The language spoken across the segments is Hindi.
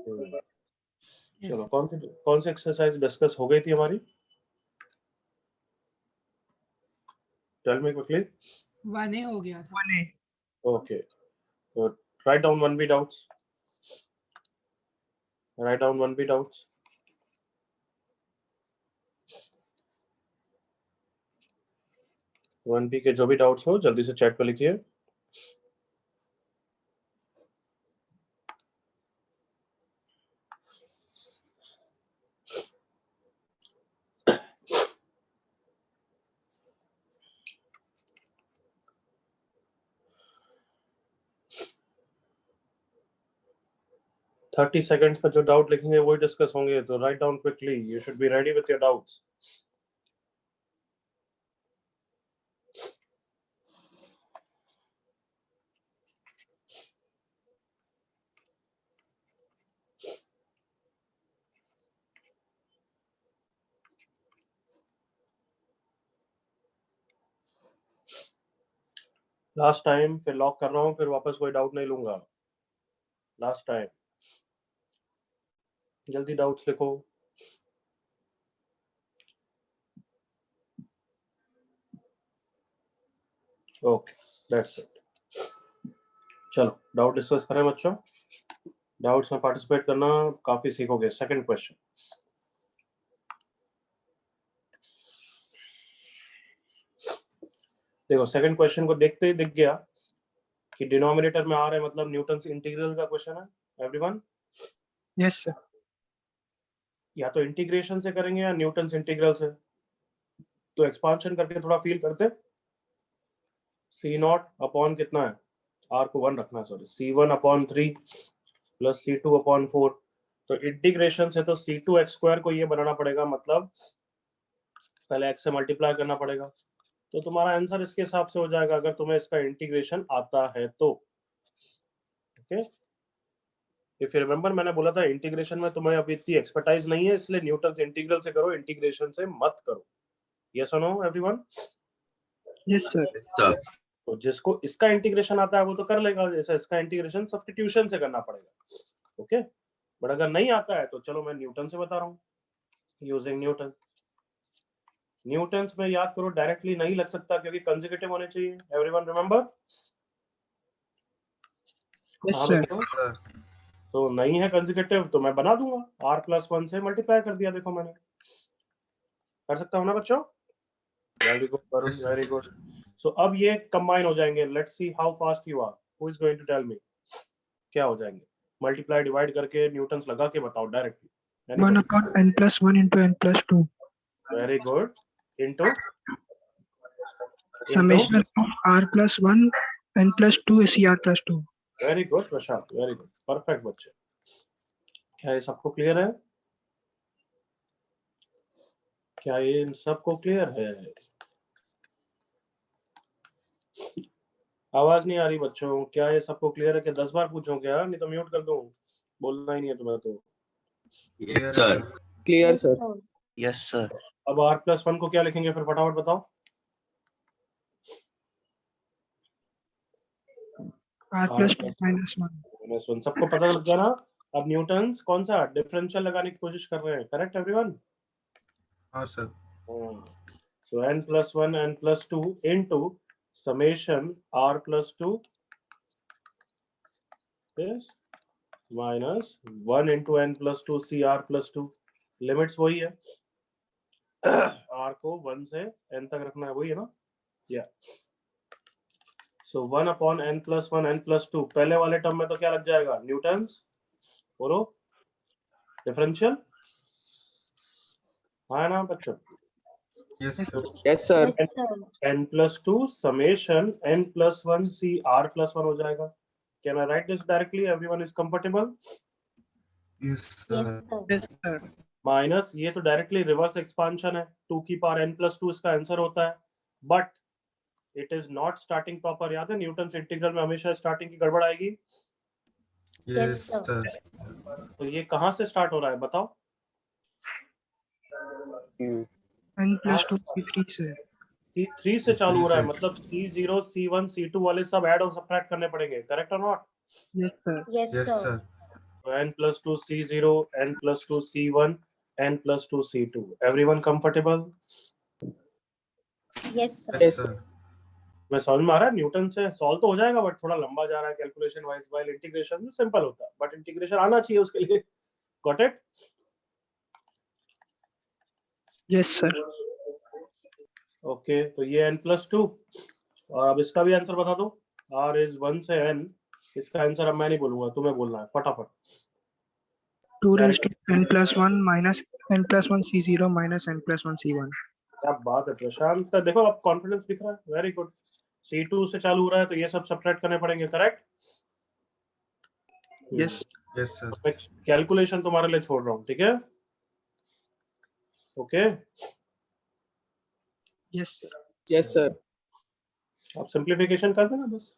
चलो कौन सी एक्सरसाइज डिस्कस हो गई थी हमारी? Tell me quickly. 1A हो गया था। 1A। Okay, so write down 1B doubts. Write down 1B doubts. One B के जो भी डाउट्स हो जल्दी से चैट पे लिखिए। थर्टी सेकेंड्स पर जो डाउट लिखेंगे वही डिस्कस होंगे, तो write down quickly, you should be ready with your doubts. Last time, फिर लॉक कर रहा हूं, फिर वापस कोई डाउट नहीं लूंगा। लास्ट टाइम, जल्दी डाउट्स लिखो। Okay, that's it. चलो डाउट डिस्कस करें बच्चों। डाउट्स में पार्टिसिपेट करना, काफी सीखोगे। सेकंड क्वेश्चन, देखो सेकंड क्वेश्चन को देखते ही दिख गया कि डिनोमिनेटर में आ रहा है, मतलब न्यूटन्स इंटीग्रल का क्वेश्चन है एवरीवन। Yes sir. या तो इंटीग्रेशन से करेंगे या न्यूटन्स इंटीग्रल से। तो एक्सपांशन करके थोड़ा फील करते। सी नॉट अपॉन कितना है, आर को 1 रखना है, सॉरी, C1/3 प्लस C2/4। तो इंटीग्रेशन से तो C2x² को ये बनाना पड़ेगा, मतलब पहले x से मल्टीप्लाई करना पड़ेगा। तो तुम्हारा आंसर इसके हिसाब से हो जाएगा अगर तुम्हें इसका इंटीग्रेशन आता है तो। ओके, इफ यू रिमेंबर, मैंने बोला था इंटीग्रेशन में तुम्हें अभी इतनी एक्सपर्टाइज नहीं है, इसलिए न्यूटन्स इंटीग्रल से करो, इंटीग्रेशन से मत करो। Yes or no everyone? Yes sir. तो जिसको इसका इंटीग्रेशन आता है वो तो कर लेगा, जैसे इसका इंटीग्रेशन सब्स्टिट्यूशन से करना पड़ेगा। ओके, बट अगर नहीं आता है तो चलो मैं न्यूटन से बता रहा हूँ, यूजिंग न्यूटन। न्यूटन्स में याद करो, डायरेक्टली नहीं लग सकता क्योंकि कंसेक्यूटिव होने चाहिए। Everyone remember? Yes sir. तो नहीं है कंसेक्यूटिव तो मैं बना दूंगा, r+1 से मल्टीप्लाई कर दिया। देखो मैंने कर सकता हूँ ना बच्चों? Very good Varun, very good. So अब ये कंबाइन हो जाएंगे। Let's see how fast you are. Who is going to tell me क्या हो जाएंगे? मल्टीप्लाई डिवाइड करके न्यूटन्स लगा के बताओ directly. 1/n+1 into n+2 very good, into summation of r+1 n+2 CR+2। Very good Prashant, very good, perfect बच्चे। क्या ये सबको क्लियर है? क्या ये सबको क्लियर है? आवाज नहीं आ रही बच्चों, क्या ये सबको क्लियर है? कि 10 बार पूछूं क्या? नहीं तो म्यूट कर दूं, बोलना ही नहीं है तुम्हें तो। Yes sir. Clear sir. Yes sir. अब r+1 को क्या लिखेंगे फिर, फटाफट बताओ। r+2 -1। सबको पता लग गया ना? अब न्यूटन्स कौन सा डिफरेंशियल लगाने की कोशिश कर रहे हैं, करेक्ट एवरीवन? हाँ sir. So n+1 n+2 into summation r+2 is minus 1 into n+2 CR+2। Limits वही है, r को 1 से n तक रखना है, वही है ना? या सो 1/n+1 n+2, पहले वाले टर्म में तो क्या लग जाएगा? न्यूटन्स। बोलो डिफरेंशियल, हाँ ना बच्चों? Yes sir. Yes sir. n+2 summation n+1 CR+1 हो जाएगा। Can I write this directly? Everyone is comfortable? Yes sir. Yes sir. Minus ये तो डायरेक्टली रिवर्स एक्सपांशन है, 2 की पावर n+2 इसका आंसर होता है, but it is not starting proper. याद है न्यूटन्स इंटीग्रल में हमेशा स्टार्टिंग की गड़बड़ आएगी। Yes sir. तो ये कहां से स्टार्ट हो रहा है बताओ? n+2 3 से। C3 से चालू हो रहा है, मतलब C0 C1 C2 वाले सब ऐड और सब्ट्रैक्ट करने पड़ेंगे, करेक्ट और not? Yes sir. Yes sir. n plus 2 C0, n plus 2 C1, n plus 2 C2. Everyone comfortable? Yes, sir. Yes, sir. मैं समझ में आ रहा है, न्यूटन से सॉल्व तो हो जाएगा बट थोड़ा लंबा जा रहा है कैलकुलेशन वाइज, वाइल इंटीग्रेशन में सिंपल होता है, बट इंटीग्रेशन आना चाहिए उसके लिए। Got it? Yes, sir. Okay, तो ये n plus 2, और अब इसका भी आंसर बता दो। r is 1 से n, इसका आंसर अब मैं नहीं बोलूंगा, तुम्हें बोलना है फटाफट। 2 raised to n plus 1 minus n plus 1 C0 minus n plus 1 C1. क्या बात है प्रशांत, का देखो अब कॉन्फिडेंस दिख रहा है, वेरी गुड। C2 से चालू हो रहा है तो ये सब सब्ट्रैक्ट करने पड़ेंगे, करेक्ट? Yes. Yes, sir. मैं कैलकुलेशन तुम्हारे लिए छोड़ रहा हूँ, ठीक है? Okay, Yes, sir. Yes, sir. आप सिंप्लीफिकेशन कर देना बस।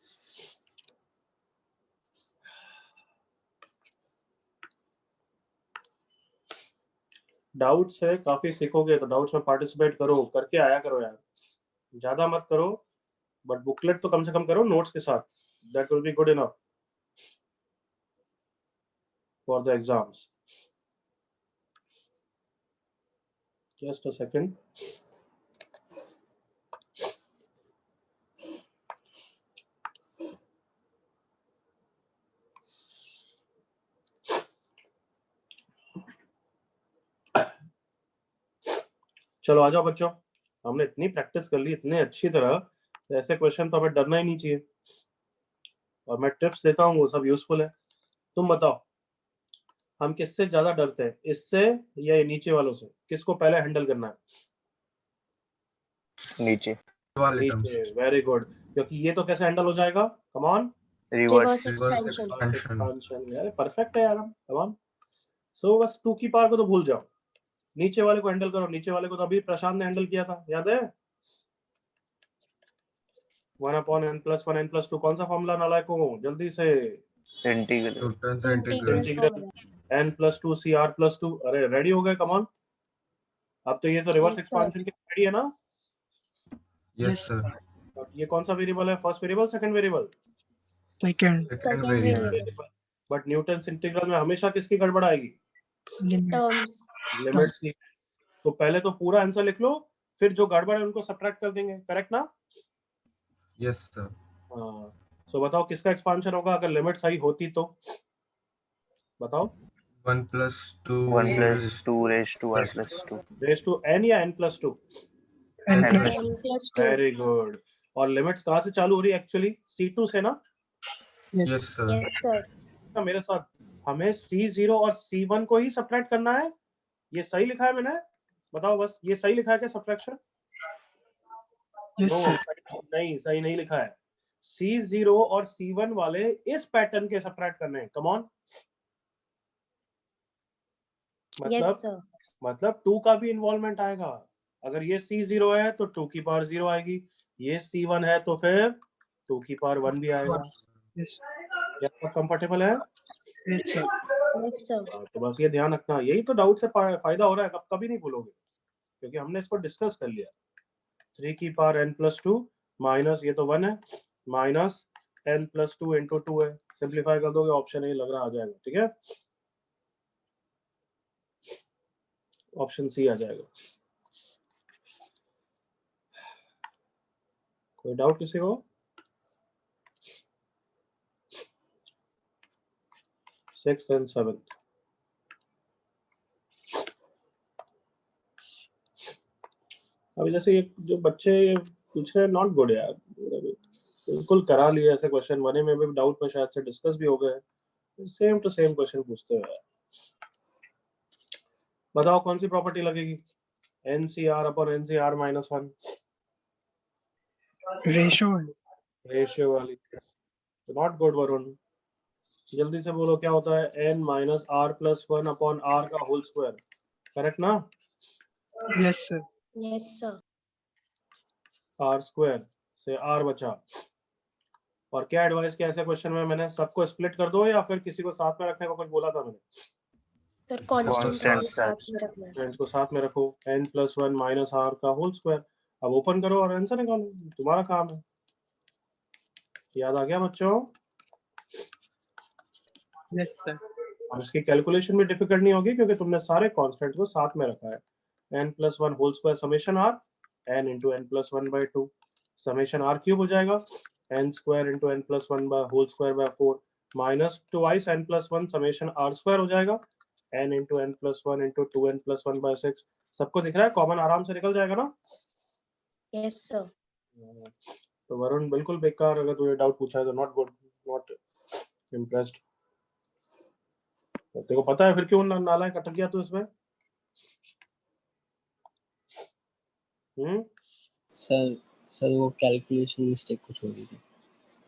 डाउट्स है, काफी सीखोगे तो डाउट्स में पार्टिसिपेट करो, करके आया करो यार, ज्यादा मत करो बट बुकलेट तो कम से कम करो नोट्स के साथ, that will be good enough for the exams. Just a second. चलो आ जाओ बच्चों, हमने इतनी प्रैक्टिस कर ली इतने अच्छी तरह, तो ऐसे क्वेश्चन तो हमें डरना ही नहीं चाहिए, और मैं टिप्स देता हूँ वो सब यूजफुल है। तुम बताओ हम किससे ज्यादा डरते हैं, इससे या ये नीचे वालों से? किसको पहले हैंडल करना है? नीचे। वाले terms. नीचे, वेरी गुड, क्योंकि ये तो कैसे हैंडल हो जाएगा? Come on, reverse. Reverse Reverse expansion. expansion. यार परफेक्ट है यार हम, कम ऑन। सो बस 2 की पावर को तो भूल जाओ, नीचे वाले को हैंडल करो। नीचे वाले को तो अभी प्रशांत ने हैंडल किया था, याद है? 1/n+1 n+2 कौन सा फॉर्मूला नालायकों, जल्दी से? Integral. Newton's integral. Integral n+2 CR+2। अरे रेडी हो गए, कम ऑन। अब तो ये तो रिवर्स Yes, sir. एक्सपांशन के रेडी है ना? Yes, sir. अब ये कौन सा वेरिएबल है? First variable, second variable? Second. Second Second variable. variable. But Newton integral में हमेशा किसकी गड़बड़ आएगी? Limit. Terms. लिमिट्स की। तो पहले तो पूरा आंसर लिख लो, फिर जो गड़बड़ है उनको सब्ट्रैक्ट कर देंगे, करेक्ट ना? Yes, sir. हाँ, सो बताओ किसका एक्सपांशन होगा अगर लिमिट सही होती तो? बताओ। 1 plus 2 1+2 raised to r+2 raise to n या n+2? N N plus N plus 2. Very good. और लिमिट्स कहाँ से चालू हो रही है एक्चुअली? C2 से ना? Yes. Yes, sir. Yes, sir. ना मेरे साथ, हमें C0 और C1 को ही सब्ट्रैक्ट करना है। ये सही लिखा है मैंने? बताओ बस, ये सही लिखा है क्या सब्ट्रैक्शन? Yes, no, sir. नहीं, सही नहीं लिखा है। C0 और C1 वाले इस पैटर्न के सब्ट्रैक्ट करने हैं, कम ऑन। Yes, sir. मतलब 2 का भी इन्वॉल्वमेंट आएगा। अगर ये C0 है तो 2 की पावर 0 आएगी, ये C1 है तो फिर 2 की पावर 1 भी आएगा। Yes. क्या सब कंफर्टेबल है? Yes, sir. Yes, sir. तो बस ये ध्यान रखना, यही तो डाउट से फायदा हो रहा है, कभी नहीं भूलोगे क्योंकि हमने इसको डिस्कस कर लिया। 3 की पावर n+2 माइनस ये तो 1 है, माइनस n+2 इंटू 2 है। सिंप्लीफाई कर दोगे, ऑप्शन ए लग रहा आ जाएगा, ठीक है? ऑप्शन सी आ जाएगा। कोई डाउट किसी को? 6th and 7th। अभी जैसे ये जो बच्चे पूछ रहे हैं, नॉट गुड यार, बिल्कुल करा लिए ऐसे क्वेश्चन। 1 में भी डाउट में शायद से डिस्कस भी हो गए, सेम टू सेम क्वेश्चन पूछते हैं यार। बताओ कौन सी प्रॉपर्टी लगेगी? NCR/NCR-1 Ratio. रेशियो वाली, नॉट गुड वरुण। जल्दी से बोलो क्या होता है? n माइनस r+1/r का होल स्क्वायर, करेक्ट ना? Yes, sir. Yes, sir. r square से r बचा। और क्या एडवाइस किया ऐसे क्वेश्चन में मैंने? सबको स्प्लिट कर दो या फिर किसी को साथ में रखने को कुछ बोला था मैंने? Sir, constant Constant को साथ में रखना है. फ्रेंड्स को साथ में रखो, n+1 माइनस r का होल स्क्वायर। अब ओपन करो और आंसर निकालो, तुम्हारा काम है। याद आ गया बच्चों? Yes, sir. और इसकी कैलकुलेशन भी डिफिकल्ट नहीं होगी क्योंकि तुमने सारे कांस्टेंट को साथ में रखा है। n+1 whole square summation r n into n+1/2 समेशन r क्यूब हो जाएगा n square into n+1 by whole square by 4 minus twice n+1 summation r square हो जाएगा n into n+1 into 2n+1/6। सबको दिख रहा है, कॉमन आराम से निकल जाएगा ना। Yes, sir. तो वरुण बिल्कुल बेकार, अगर तुझे डाउट पूछा है तो नॉट गुड, नॉट इम्प्रेस्ड। तेरे को पता है फिर क्यों नालायक अटक गया तू इसमें? सर वो कैलकुलेशन मिस्टेक कुछ हो गई थी,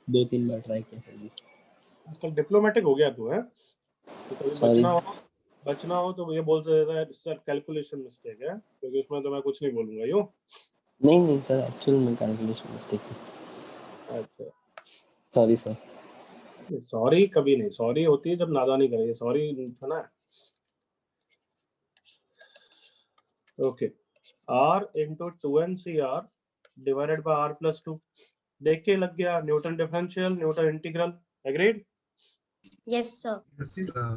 2-3 बार ट्राई किया फिर भी। आजकल डिप्लोमेटिक हो गया तू है, तो कभी Sorry. बचना हो तो ये बोल सकता है सर कैलकुलेशन मिस्टेक है, क्योंकि इसमें तो मैं कुछ नहीं बोलूंगा। यूं नहीं सर, एक्चुअल में कैलकुलेशन मिस्टेक थी। अच्छा, सॉरी सर। सॉरी कभी नहीं, सॉरी होती है जब नादानी करेंगे, सॉरी था ना। Okay, r into 2n/r divided by r plus 2। देख के लग गया, Newton differential, Newton integral. Agreed? Yes, sir. Yes, sir.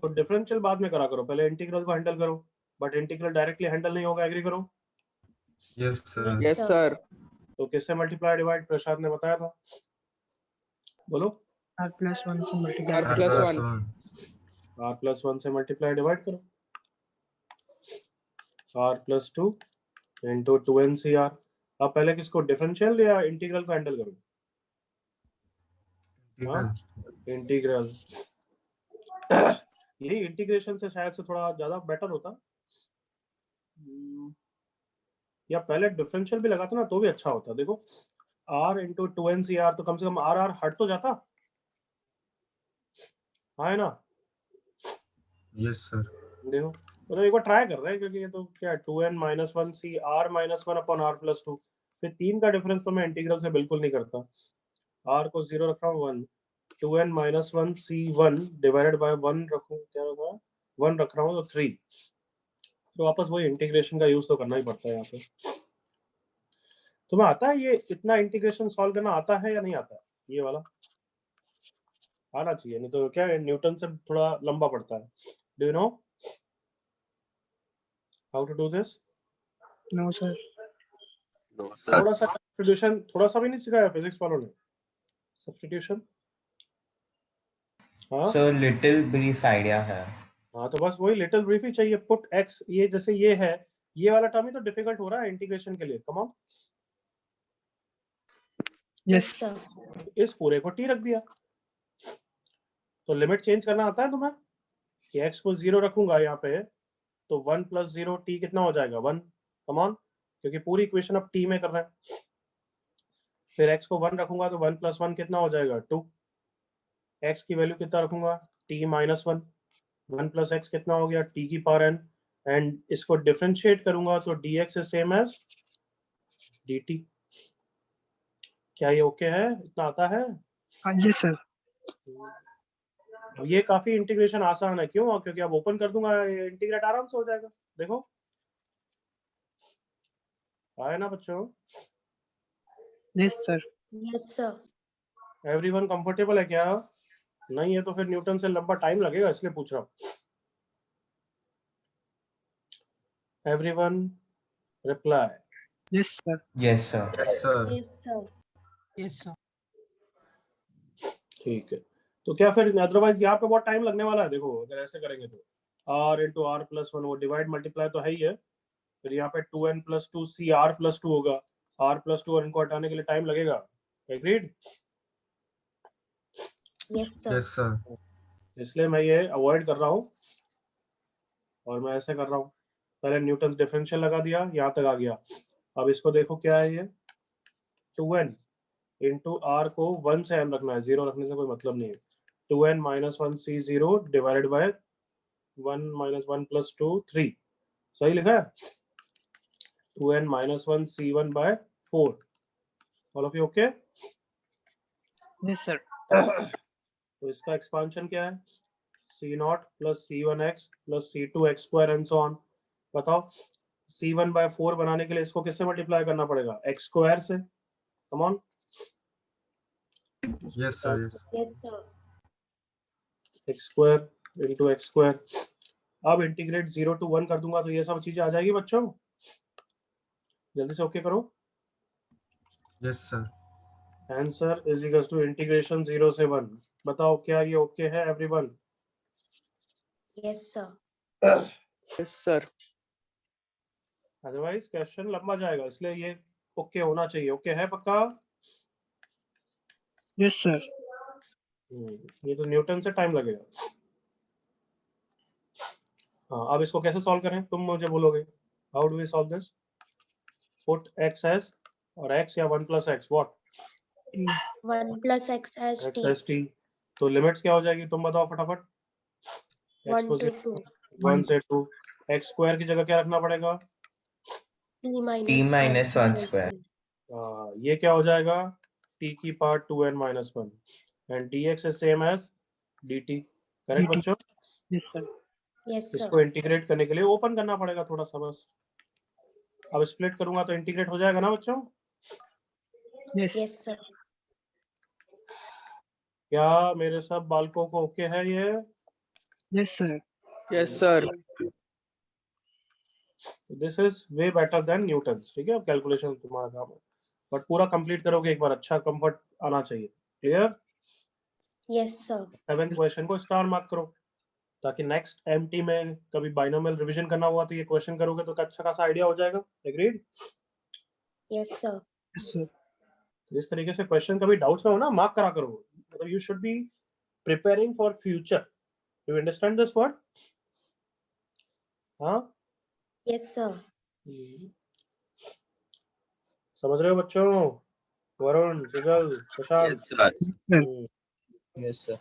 तो डिफरेंशियल बाद में करा करो, पहले इंटीग्रल को हैंडल करो। बट इंटीग्रल डायरेक्टली हैंडल नहीं होगा, एग्री करो? Yes, sir. Yes, sir. तो किससे मल्टीप्लाई डिवाइड प्रसाद ने बताया था, बोलो? r+1 से multiply R plus plus 1. one. r+1 से मल्टीप्लाई डिवाइड करो, r+2 into 2n/r। अब पहले किसको, डिफरेंशियल या इंटीग्रल को हैंडल करो? Integral. इंटीग्रल। यही इंटीग्रेशन से शायद से थोड़ा ज्यादा बेटर होता, या पहले डिफरेंशियल भी लगाता ना तो भी अच्छा होता। देखो r into 2n/r, तो कम से कम r हट तो जाता, है ना? Yes, sir. देखो तो एक बार ट्राई कर रहे हैं, क्योंकि ये तो क्या 2n - 1 c r - 1 upon r + 2, फिर 3 का डिफरेंस तो मैं इंटीग्रल से बिल्कुल नहीं करता। r को 0 रख रहा हूँ, 1 2n - 1 c1 डिवाइडेड बाय 1 रखूं, क्या होगा 1 रख रहा हूँ तो 3। तो वापस वही इंटीग्रेशन का यूज तो करना ही पड़ता है यहाँ पे। तुम्हें आता है ये इतना इंटीग्रेशन सॉल्व करना, आता है या नहीं आता? ये वाला आना चाहिए, नहीं तो क्या है, न्यूटन से थोड़ा लंबा पड़ता है। Do you know how to do this? No sir. थोड़ा सा सब्स्टिट्यूशन, थोड़ा सा भी नहीं सिखाया फिजिक्स वालों ने सब्स्टिट्यूशन? हाँ सर लिटिल ब्रीफ आइडिया है। हाँ, तो बस वही लिटिल ब्रीफ ही चाहिए। पुट एक्स, ये जैसे ये है, ये वाला टर्म ही तो डिफिकल्ट हो रहा है इंटीग्रेशन के लिए। कम ऑन, Yes, यस sir. इस पूरे को t रख दिया, तो लिमिट चेंज करना आता है तुम्हें कि x को 0 रखूंगा यहाँ पे, तो 1 + 0 t कितना हो जाएगा, 1। कम ऑन, क्योंकि पूरी इक्वेशन अब t में कर रहे हैं। फिर x को 1 रखूंगा तो 1 + 1 कितना हो जाएगा, 2। x की वैल्यू कितना रखूंगा, t - 1, 1 + x कितना हो गया, t की पावर n, एंड इसको डिफरेंशिएट करूंगा तो dx is same as dt। क्या ये ओके है, इतना आता है? Yes sir. अब ये काफी इंटीग्रेशन आसान है, क्यों? क्योंकि अब ओपन कर दूंगा, ये इंटीग्रेट आराम से हो जाएगा। देखो आया ना बच्चों? Yes sir. Yes, sir. Everyone comfortable है क्या? नहीं है तो फिर न्यूटन से लंबा टाइम लगेगा, इसलिए पूछ रहा हूँ। Everyone reply. Yes sir. Yes sir. Yes, sir. Yes, sir. Yes sir. ठीक है, तो क्या फिर अदरवाइज यहाँ पे बहुत टाइम लगने वाला है। देखो अगर ऐसे करेंगे तो r into r + 1, वो डिवाइड मल्टीप्लाई तो है ही है, फिर यहाँ पे 2n + 2 c r + 2 होगा, r + 2 और इनको हटाने के लिए टाइम लगेगा। Agreed? Yes, sir. Yes, sir. इसलिए मैं ये अवॉइड कर रहा हूँ और मैं ऐसे कर रहा हूँ। पहले न्यूटन डिफरेंशियल लगा दिया, यहाँ तक आ गया। अब इसको देखो क्या है, ये 2n into r को 1 से n रखना है, 0 रखने से कोई मतलब नहीं है। 2n - 1 c0 divided by 1 - 1 + 2 3। सही लिखा है? 2n - 1 c1 by 4। All of you okay? Yes sir. तो इसका एक्सपांशन क्या है, c0 + c1x + c2x² and so on. बताओ, c1/4 बनाने के लिए इसको किससे मल्टीप्लाई करना पड़ेगा, x² से। कम on, Yes, sir. Yes. Yes, sir. x² into x square. अब इंटीग्रेट 0 to 1 कर दूंगा तो ये सब चीजें आ जाएगी बच्चों, जल्दी से ओके करो। Yes sir. Answer is equal to integration 0 से 1। बताओ क्या ये ओके है everyone? Yes, sir. Yes sir. Otherwise question लंबा जाएगा, इसलिए ये ओके होना चाहिए। ओके है पक्का? Yes, sir. ये तो न्यूटन से टाइम लगेगा। हाँ, अब इसको कैसे सॉल्व करें तुम मुझे बोलोगे? How do we solve this? Put x as और x या 1 plus x what? 1 plus x as x t. as t। तो लिमिट्स क्या हो जाएगी तुम बताओ फटाफट। 1 to 2. 1 से 2। x स्क्वायर की जगह क्या रखना पड़ेगा? T t minus minus 1 whole square. ये क्या हो जाएगा? t की power 2n minus 1 and dx is same as dt। Correct dt। बच्चों? Yes, sir. Yes, sir. इसको इंटीग्रेट करने के लिए ओपन करना पड़ेगा थोड़ा सा बस। अब स्प्लिट करूंगा तो इंटीग्रेट हो जाएगा ना बच्चों? Yes. Yes, sir. क्या मेरे सब बालकों को ओके है ये? Yes, sir. Yes sir. This is way better than Newton. ठीक है, अब कैलकुलेशन तुम्हारा काम है, बट पूरा कंप्लीट करोगे एक बार, अच्छा कंफर्ट आना चाहिए। Clear? Yes, sir. 7th question को स्टार मार्क करो ताकि नेक्स्ट एमटी में कभी बाइनोमियल रिवीजन करना हुआ तो ये क्वेश्चन करोगे तो अच्छा खासा आइडिया हो जाएगा। Agreed? Yes, sir. Yes, sir. जिस तरीके से क्वेश्चन कभी डाउट्स में हो ना, मार्क करा करो। मतलब you should be preparing for future. You understand this word? हाँ, Yes, sir. समझ रहे हो बच्चों? Varun, Sujal, Prashant? Yes sir. Hmm, yes sir.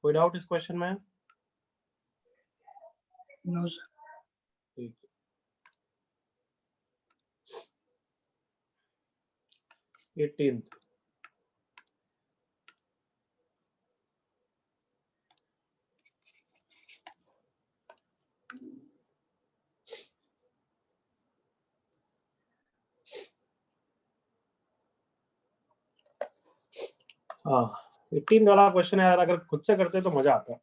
कोई डाउट इस क्वेश्चन में? No, sir. ठीक है। 18th हाँ, 18 वाला क्वेश्चन है यार, अगर खुद से करते तो मजा आता।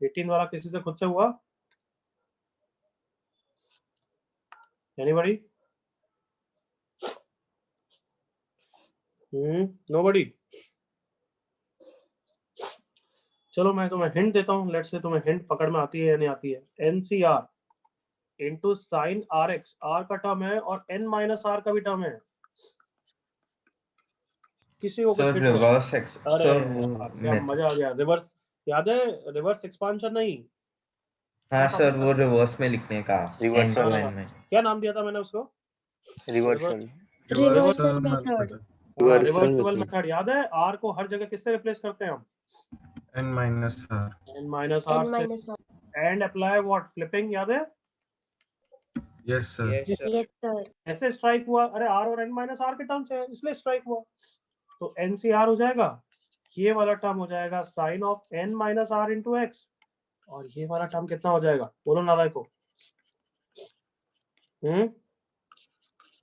18 वाला किसी से खुद से हुआ? एनीबॉडी? नोबडी? चलो मैं तुम्हें हिंट देता हूँ। लेट्स से तुम्हें हिंट पकड़ में आती है या नहीं आती है। NCr into sine r x, r का टर्म है और एन माइनस आर का भी टर्म है। किसी को कुछ सर hint करो। रिवर्स एक्स अरे सर यार, क्या मजा आ गया। रिवर्स याद है? रिवर्स एक्सपांशन नहीं। हाँ सर वो रिवर्स में लिखने का n Reversal. को n में। क्या नाम दिया था मैंने उसको? Reversal. Reversal method. Reversible method. याद है? आर को हर जगह किससे रिप्लेस करते हैं हम? n minus r। N minus N r से। minus 1. And apply what? Flipping. याद है? Yes sir. Yes, sir. ऐसे स्ट्राइक हुआ। अरे आर और एन माइनस आर के टर्म्स है इसलिए स्ट्राइक हुआ। तो एनसीआर हो जाएगा, ये वाला टर्म हो जाएगा sine of n minus r into x, और ये वाला टर्म कितना हो जाएगा? बोलो नालायक को।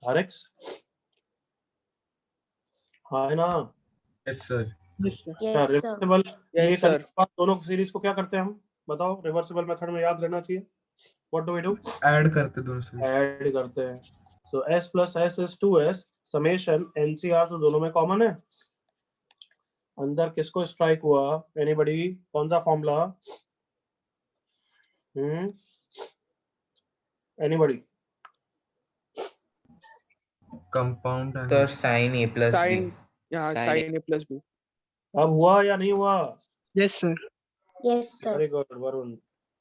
R x. हाँ है ना? Yes sir. Yes, sir. Yes, sir. Reversible. ये यस करने सर। के बाद दोनों सीरीज को क्या करते हैं हम? बताओ। रिवर्सिबल मेथड में याद रहना चाहिए। What do we do? Add करते दोनों से। ऐड करते हैं। So s plus s is 2s summation nCr, तो दोनों में कॉमन है। अंदर किसको स्ट्राइक हुआ? एनीबॉडी? कौन सा formula? Anybody? Compound sir sine a plus b। Sine यहाँ Sin sine a plus b. अब हुआ या नहीं हुआ? Yes, sir. Yes, sir. Very good Varun,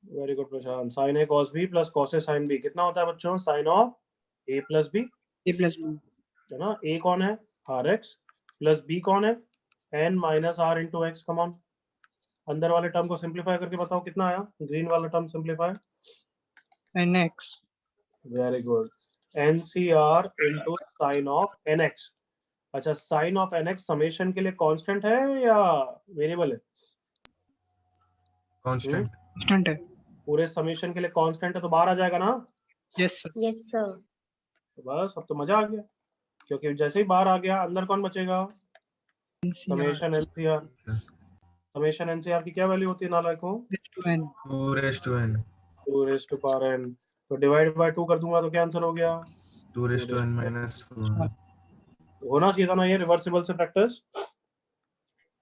very good Prashant. Sine a cos b plus cos a sine b कितना होता है बच्चों? Sine of a plus b, A plus B. है ना? ए कौन है? आर एक्स, प्लस बी कौन है? N minus r into x. Come on, अंदर वाले टर्म को सिंप्लीफाई करके बताओ कितना आया? ग्रीन वाला term simplify. NX. Very good. NCR into sine of n x. अच्छा, sine of n x summation के लिए कांस्टेंट है या वेरिएबल है? कांस्टेंट। Constant है। पूरे समेशन के लिए कांस्टेंट है तो बाहर आ जाएगा ना? Yes, sir. Yes, sir. तो बस अब तो मजा आ गया, क्योंकि जैसे ही बाहर आ गया अंदर कौन बचेगा? NCR. Summation NCR. Summation NCR की क्या वैल्यू होती है नालायकों? to n 2 raised to n 2 raised to power n। तो डिवाइड बाय 2 कर दूंगा तो क्या आंसर हो गया? 2 raised to n minus 1 होना चाहिए था ना ये रिवर्सिबल से practice.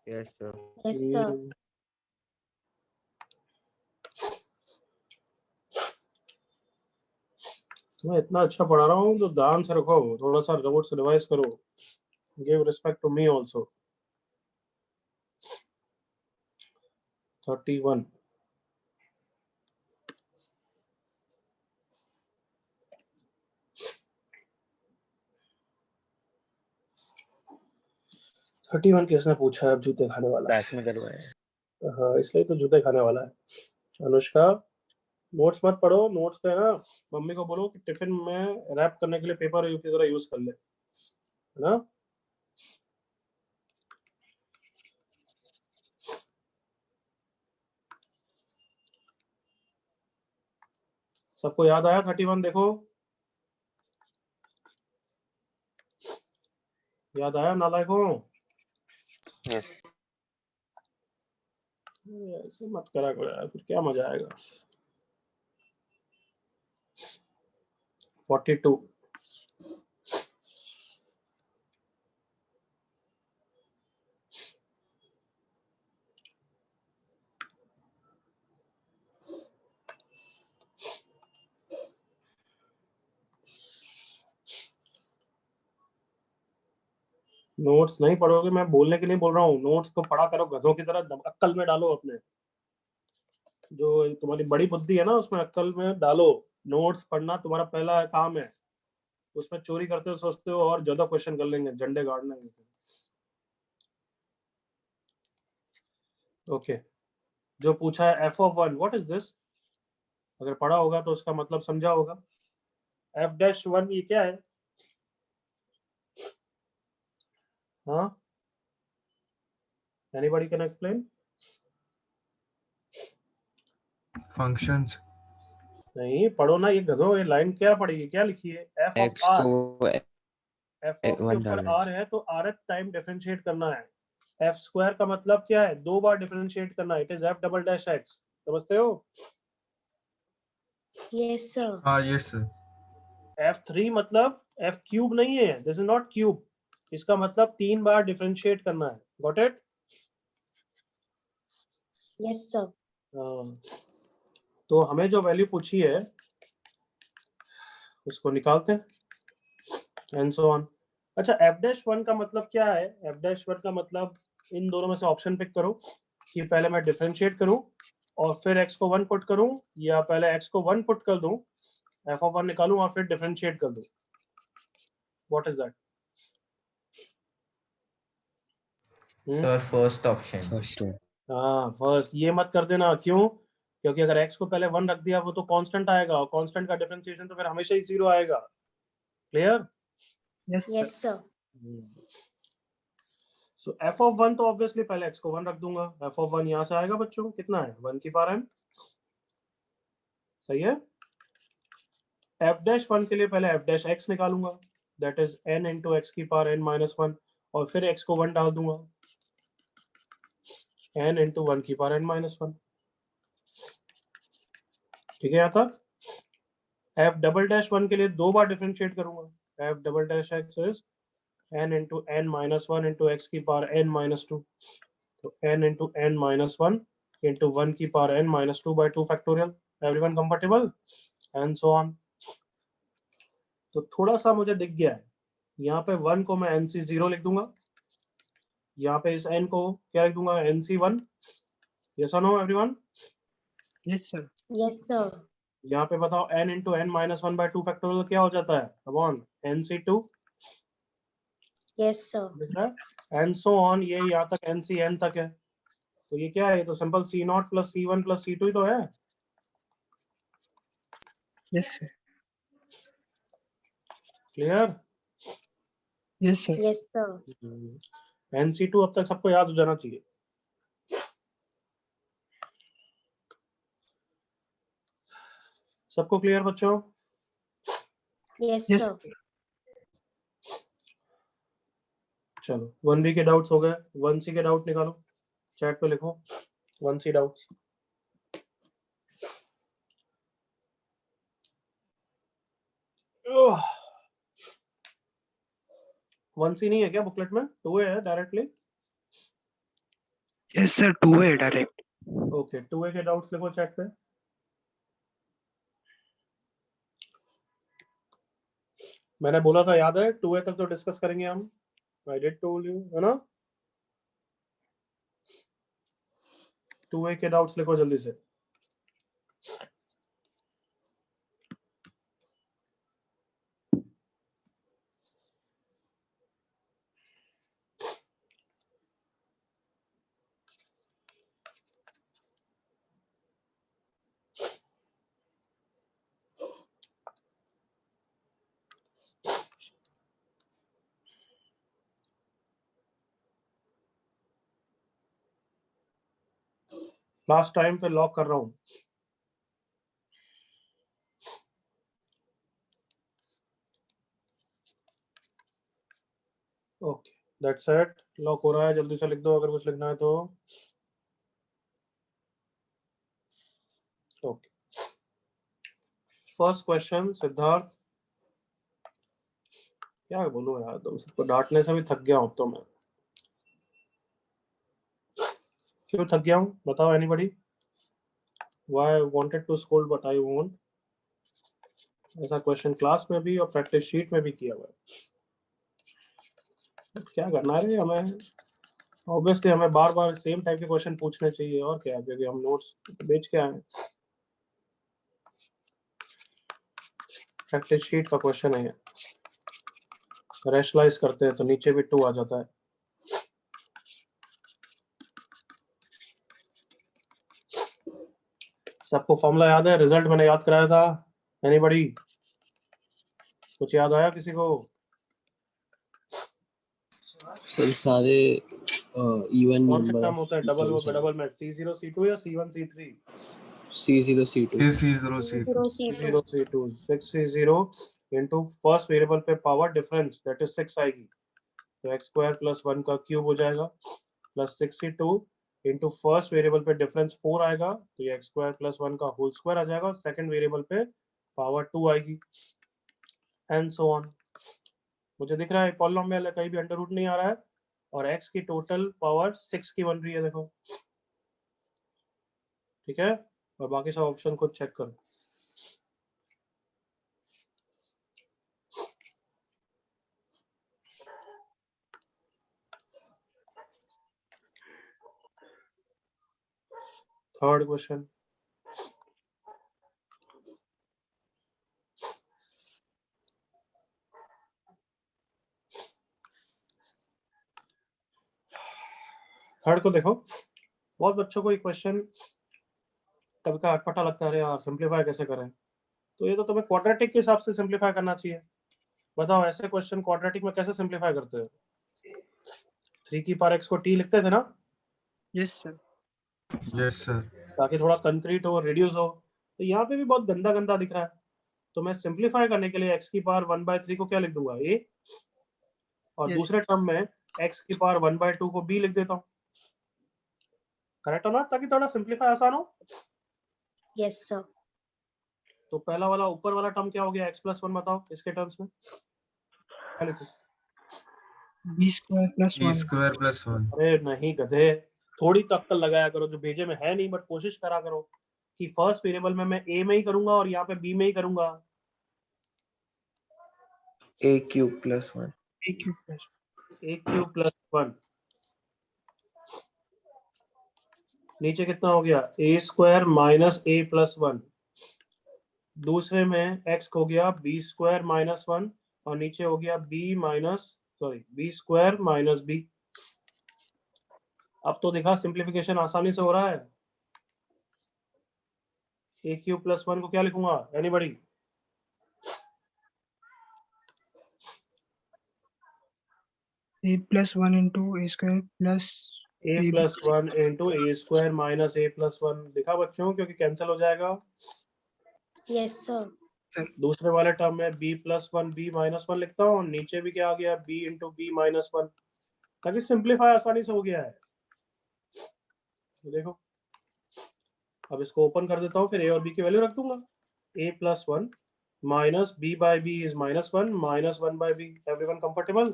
Yes, sir. Yes, sir. मैं इतना अच्छा पढ़ा रहा हूँ तो ध्यान से रखो, थोड़ा सा नोट्स रिवाइज करो, give respect to me also. 31 31 किसने पूछा है? अब जूते खाने वाला है। बैक में करवाए। हाँ, इसलिए तो जूते खाने वाला है। अनुष्का, नोट्स मत पढ़ो, नोट्स पे ना मम्मी को बोलो कि टिफिन में रैप करने के लिए पेपर की तरह यूज कर ले, है ना? सबको याद आया 31? देखो याद आया नालायकों? यस। ऐसे मत करा करो यार, फिर क्या मजा आएगा। 42 नोट्स नहीं पढ़ोगे, मैं बोलने के लिए बोल रहा हूँ, नोट्स को पढ़ा करो गधों की तरह, अक्कल में डालो अपने, जो तुम्हारी बड़ी बुद्धि है ना उसमें अक्कल में डालो। नोट्स पढ़ना तुम्हारा पहला काम है, उसमें चोरी करते हो सोचते हो और ज्यादा क्वेश्चन कर लेंगे, झंडे गाड़ लेंगे। ओके, जो पूछा है f of 1, what is this? अगर पढ़ा होगा तो उसका मतलब समझा होगा। f-1 ये क्या है? हाँ, एनीबॉडी कैन एक्सप्लेन? functions नहीं पढ़ो ना, ये गधो, ये लाइन क्या पढ़ी है, क्या लिखी है? f of X r, को f of के वन ऊपर डालना है। r है तो rth टाइम डिफरेंशिएट करना है। f स्क्वायर का मतलब क्या है? 2 बार डिफरेंशिएट करना है, it is f double dash x। समझते हो? Yes, sir. हाँ yes sir f3 मतलब f क्यूब नहीं है, दिस इज नॉट क्यूब, इसका मतलब 3 बार डिफरेंशिएट करना है। Got it? Yes, sir. तो हमें जो वैल्यू पूछी है उसको निकालते हैं एंड सो ऑन। अच्छा, f-1 का मतलब क्या है? f-1 का मतलब इन दोनों में से ऑप्शन पिक करो कि पहले मैं डिफरेंशिएट करूं और फिर x को 1 पुट करूं, या पहले x को 1 पुट कर दूं, f of 1 निकालूं और फिर डिफरेंशिएट कर दूं। What is that? Sir, first option. First one. हाँ, फर्स्ट। ये मत कर देना, क्यों? क्योंकि अगर x को पहले 1 रख दिया वो तो कांस्टेंट आएगा, और कांस्टेंट का डिफरेंशिएशन तो फिर हमेशा ही 0 आएगा। Clear? yes sir. Yes, sir. So f of 1 तो ऑब्वियसली पहले x को 1 रख दूंगा, f of 1 यहाँ से आएगा बच्चों, कितना है? 1 की पावर n। सही है। f-1 के लिए पहले f-x निकालूंगा, that is n into x की पावर n माइनस 1, और फिर x को 1 डाल दूंगा, n इंटू 1 की पावर n माइनस 1। ठीक है यहाँ तक? f-1 के लिए 2 बार डिफरेंशिएट करूंगा, f-x is n into n minus 1 into x की पावर n माइनस 2, तो n into n minus 1 into 1 की power n minus 2 by 2 factorial. Everyone comfortable? And so on. तो थोड़ा सा मुझे दिख गया है, यहाँ पे 1 को मैं nc0 लिख दूंगा, यहाँ पे इस n को क्या लिख दूंगा? nc1। Yes or no everyone? Yes sir. Yes, sir. यहाँ पे बताओ n into n minus 1 by 2 factorial क्या हो जाता है? Upon nc2। Yes, sir. दिख रहा है? एंड सो ऑन, ये यहाँ तक ncn तक है, तो ये क्या है? ये तो simple c0 plus c1 plus c2 ही तो है। Yes sir. Clear? Yes sir. Yes, sir. nc2 अब तक सबको याद हो जाना चाहिए। सबको क्लियर बच्चों? Yes, Yes sir. sir. चलो 1b के डाउट्स हो गए, 1c के डाउट निकालो। चैट पे लिखो 1C डाउट्स। वन सी नहीं है क्या बुकलेट में? 2A है directly. Yes sir 2A direct. Okay 2A के डाउट्स लिखो चैट पे। मैंने बोला था याद है 2A तक तो डिस्कस करेंगे हम। आई डिड टोल्ड यू है ना। 2A के डाउट्स लिखो जल्दी से। लास्ट टाइम पे लॉक कर रहा हूं। Okay that's it. लॉक हो रहा है, जल्दी से लिख दो अगर कुछ लिखना है तो। Okay first question Siddharth. क्या बोलूं यार, तुम सबको डांटने से भी थक गया हूं तो मैं। क्यों थक गया हूं बताओ anybody. Why I wanted to scold but I won't. ऐसा क्वेश्चन क्लास में भी और प्रैक्टिस शीट में भी किया हुआ है। क्या करना है हमें, ऑब्वियसली हमें बार बार सेम टाइप के क्वेश्चन पूछने चाहिए और क्या, क्योंकि हम नोट्स बेच के आए। प्रैक्टिस शीट का क्वेश्चन है, रैशनलाइज करते हैं तो नीचे भी 2 आ जाता है। सबको फॉर्मूला याद है? रिजल्ट मैंने याद कराया था। एनीबॉडी कुछ याद आया किसी को? सर सारे इवन कौन सा टर्म नंबर होता है डबल में? C0 C2 या C1 C3? C0 C2 C0 0 C2 C2 C0 C2 6C0 into first variable पे पावर डिफरेंस दैट इज 6 आएगी, तो x² + 1 का क्यूब हो जाएगा, plus 6C2 into first variable पे डिफरेंस 4 आएगा, तो ये x² + 1 का होल स्क्वायर आ जाएगा। सेकंड वेरिएबल पे पावर 2 आएगी एंड सो ऑन। मुझे दिख रहा है पॉलिनोमियल है, कहीं भी अंडर रूट नहीं आ रहा है, और x की टोटल पावर 6 की बन रही है देखो। ठीक है, और बाकी सब ऑप्शन को चेक करो। थर्ड क्वेश्चन, थर्ड को देखो। बहुत बच्चों को ये क्वेश्चन कभी का अटपटा लगता है, अरे यार सिंपलीफाई कैसे करें। तो ये तो तुम्हें क्वाड्रेटिक के हिसाब से सिंपलीफाई करना चाहिए। बताओ ऐसे क्वेश्चन क्वाड्रेटिक में कैसे सिंपलीफाई करते हो? 3 की पावर x को t लिखते थे ना, यस सर। Yes sir. ताकि थोड़ा कंक्रीट हो, रिड्यूस हो। तो यहाँ पे भी बहुत गंदा गंदा दिख रहा है, तो मैं सिंपलीफाई करने के लिए x की पावर 1/3 को क्या लिख दूंगा, a, और Yes. दूसरे टर्म में x की पावर 1/2 को b लिख देता हूँ। करेक्ट हो ना, ताकि थोड़ा सिंपलीफाई आसान हो। Yes sir. तो पहला वाला ऊपर वाला टर्म क्या हो गया, x + 1, बताओ इसके टर्म्स में क्या लिखूं? b² + 1 E² + 1 अरे नहीं गधे, थोड़ी तो अक्ल लगाया करो, जो भेजे में है नहीं, बट कोशिश करा करो कि फर्स्ट वेरिएबल में मैं a में ही करूंगा और यहाँ पे b में ही करूंगा। a³ + 1 a³ + 1 नीचे कितना हो गया, a² - a + 1। दूसरे में x हो गया b² - 1 और नीचे हो गया b² - b। अब तो देखा सिंप्लीफिकेशन आसानी से हो रहा है। a³ + 1 को क्या लिखूंगा anybody? a + 1 * a² plus a + 1 * a² - a + 1 दिखा बच्चों, क्योंकि कैंसिल हो जाएगा। Yes sir. दूसरे वाले टर्म में b + 1 b - 1 लिखता हूँ, नीचे भी क्या आ गया, b * b - 1, ताकि सिंप्लीफाई आसानी से हो गया है। ये देखो, अब इसको ओपन कर देता हूँ, फिर a और b की वैल्यू रख दूंगा. a plus 1 minus b by b is -1 minus 1 by b. Everyone comfortable?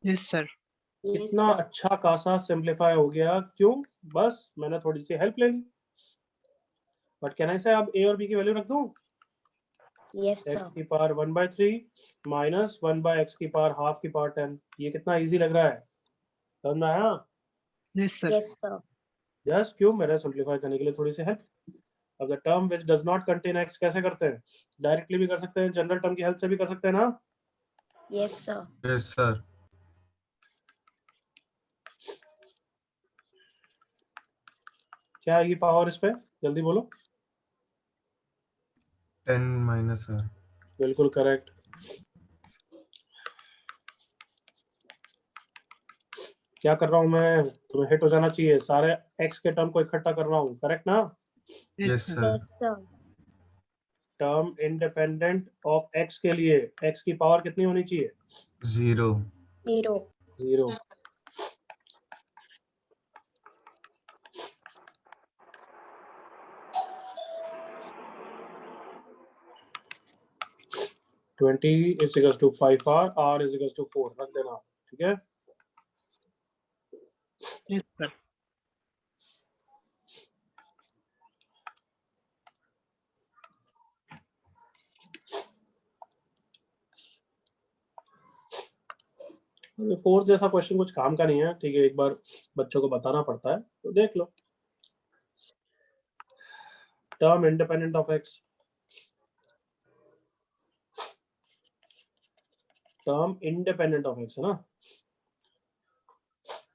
Yes, sir. Yes, कितना sir. अच्छा खासा सिंप्लीफाई हो गया. क्यों? बस मैंने थोड़ी सी हेल्प ले ली. बट कैन आई से अब a और b की वैल्यू रख दूं? Yes, x sir. की पावर 1/3 माइनस 1 by x की पावर हाफ की पावर 10. ये कितना इजी लग रहा है? समझ में आया? Yes, sir. Yes, sir. Yes. क्यों? मैंने सिंप्लीफाई करने के लिए थोड़ी सी हेल्प. अब the term which does not contain x कैसे करते हैं? डायरेक्टली भी कर सकते हैं, जनरल टर्म की हेल्प से भी कर सकते हैं ना. Yes, sir. Yes, sir. क्या आएगी पावर इस पे? जल्दी बोलो. 10 minus r. बिल्कुल करेक्ट. क्या कर रहा हूँ मैं? तुम्हें हिट हो जाना चाहिए. सारे x के टर्म को इकट्ठा कर रहा हूँ. करेक्ट ना? Yes, sir. Yes, sir. Term independent of x के लिए x की पावर कितनी होनी चाहिए? 0. 0. 0. Twenty is equal to 5r, r is equal to 4. रख देना. ठीक है. Yes, sir. फोर्थ जैसा क्वेश्चन कुछ काम का नहीं है. ठीक है, एक बार बच्चों को बताना पड़ता है, तो देख लो. Term independent of x. Term independent of x है ना.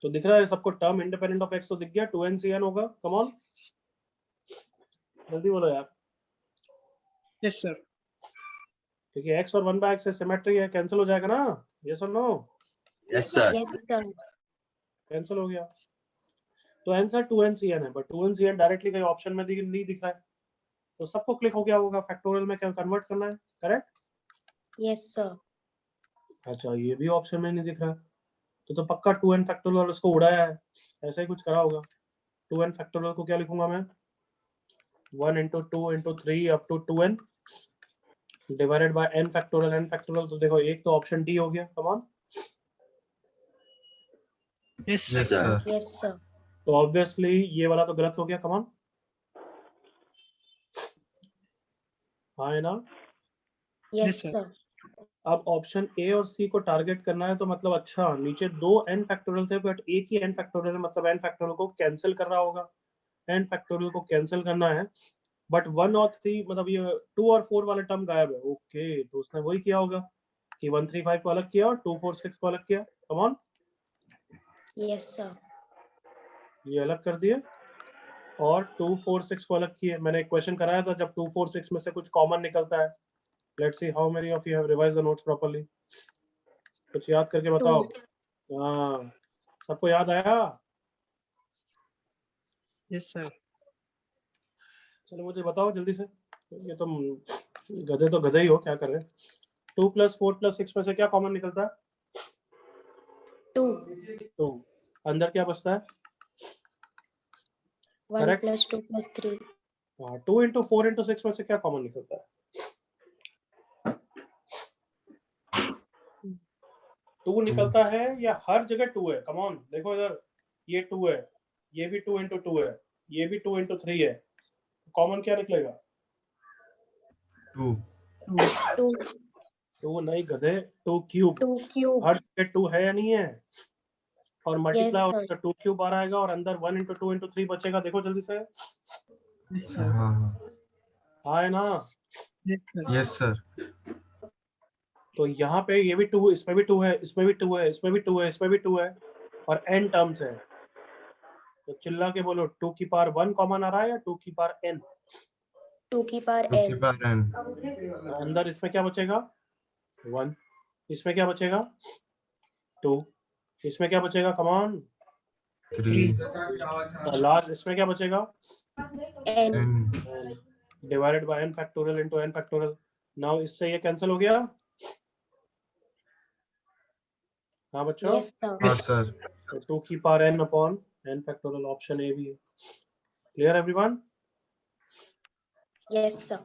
तो दिख रहा है सबको टर्म इंडिपेंडेंट ऑफ x तो दिख गया. 2n/cn होगा. कम ऑन, जल्दी बोलो यार. Yes, sir. क्योंकि x और 1/x से सिमेट्री है, कैंसिल हो जाएगा ना. Yes or no? Yes, sir. Yes, sir. Cancel हो गया. तो आंसर 2n/cn है, बट 2n/cn डायरेक्टली कहीं ऑप्शन में नहीं दिख रहा है. तो सबको क्लिक हो गया होगा. फैक्टोरियल में क्या कन्वर्ट करना है. करेक्ट. Yes, sir. अच्छा, ये भी ऑप्शन में नहीं दिख रहा है. तो पक्का 2n फैक्टोरियल उसको उड़ाया है. ऐसा ही कुछ करा होगा. 2n फैक्टोरियल को क्या लिखूंगा मैं? 1 into 2 into 3 up to 2n divided by n factorial. n factorial तो देखो, एक तो ऑप्शन डी हो गया. कम on. Yes, sir. Yes, sir. Yes, sir. तो ऑब्वियसली ये वाला तो गलत हो गया. Come on. हाँ है ना. Yes, Yes, sir. sir. अब ऑप्शन ए और सी को टारगेट करना है, तो मतलब अच्छा नीचे 2 n फैक्टोरियल थे, बट एक ही n फैक्टोरियल है, मतलब n फैक्टोरियल को कैंसिल कर रहा होगा. n फैक्टोरियल को कैंसिल करना है, बट 1 और 3 मतलब ये 2 और 4 वाला टर्म गायब है. ओके, तो उसने वही किया होगा कि 135 को अलग किया और 246 को अलग किया. कम ऑन. Yes, sir. ये अलग कर दिए और 246 को अलग किए. मैंने एक क्वेश्चन कराया था, जब 246 में से कुछ कॉमन निकलता है. Let's see how many of you have revised the notes properly. कुछ याद करके बताओ. हाँ, सबको याद आया? Yes, sir. चलो मुझे बताओ जल्दी से. ये तुम गधे तो गधे ही हो, क्या कर रहे हैं. 2 + 4 + 6 में से क्या कॉमन निकलता है? 2. तो अंदर क्या बचता है? 1 Correct. plus 2 plus 3. हाँ, 2 into 4 into 6 में से क्या कॉमन निकलता है? 2 निकलता है, या हर जगह 2 है? कम ऑन, देखो इधर, ये 2 है, ये भी 2 into 2 है, ये भी 2 into 3 है. कॉमन क्या निकलेगा? 2. 2. 2 नहीं गधे, 2 क्यूब. 2 cube. हर जगह 2 है या नहीं है? और मल्टीप्लाई sir. और 2 क्यूब बाहर आएगा और अंदर 1 into 2 into 3 बचेगा. देखो जल्दी से. Yes, sir. हाँ. हाँ है ना. Yes, sir. Yes, sir. तो यहाँ पे ये भी 2, इसमें भी 2 है, इसमें भी 2 है, इसमें भी 2 है, इसमें भी 2 है, और n टर्म्स है. तो चिल्ला के बोलो, 2 की पावर 1 कॉमन आ रहा है या 2 की पावर n? 2 की पावर 2 की n. Power n. अंदर इसमें क्या बचेगा? 1. इसमें क्या बचेगा? 2. इसमें क्या बचेगा? Come on. 3. और लास्ट इसमें क्या बचेगा? n. n. Divided by n factorial into n factorial. Now इससे ये कैंसिल हो गया. हाँ बच्चों, Yes, sir. हाँ सर। तो 2 की power n upon n factorial option A भी है। Clear everyone? Yes, sir.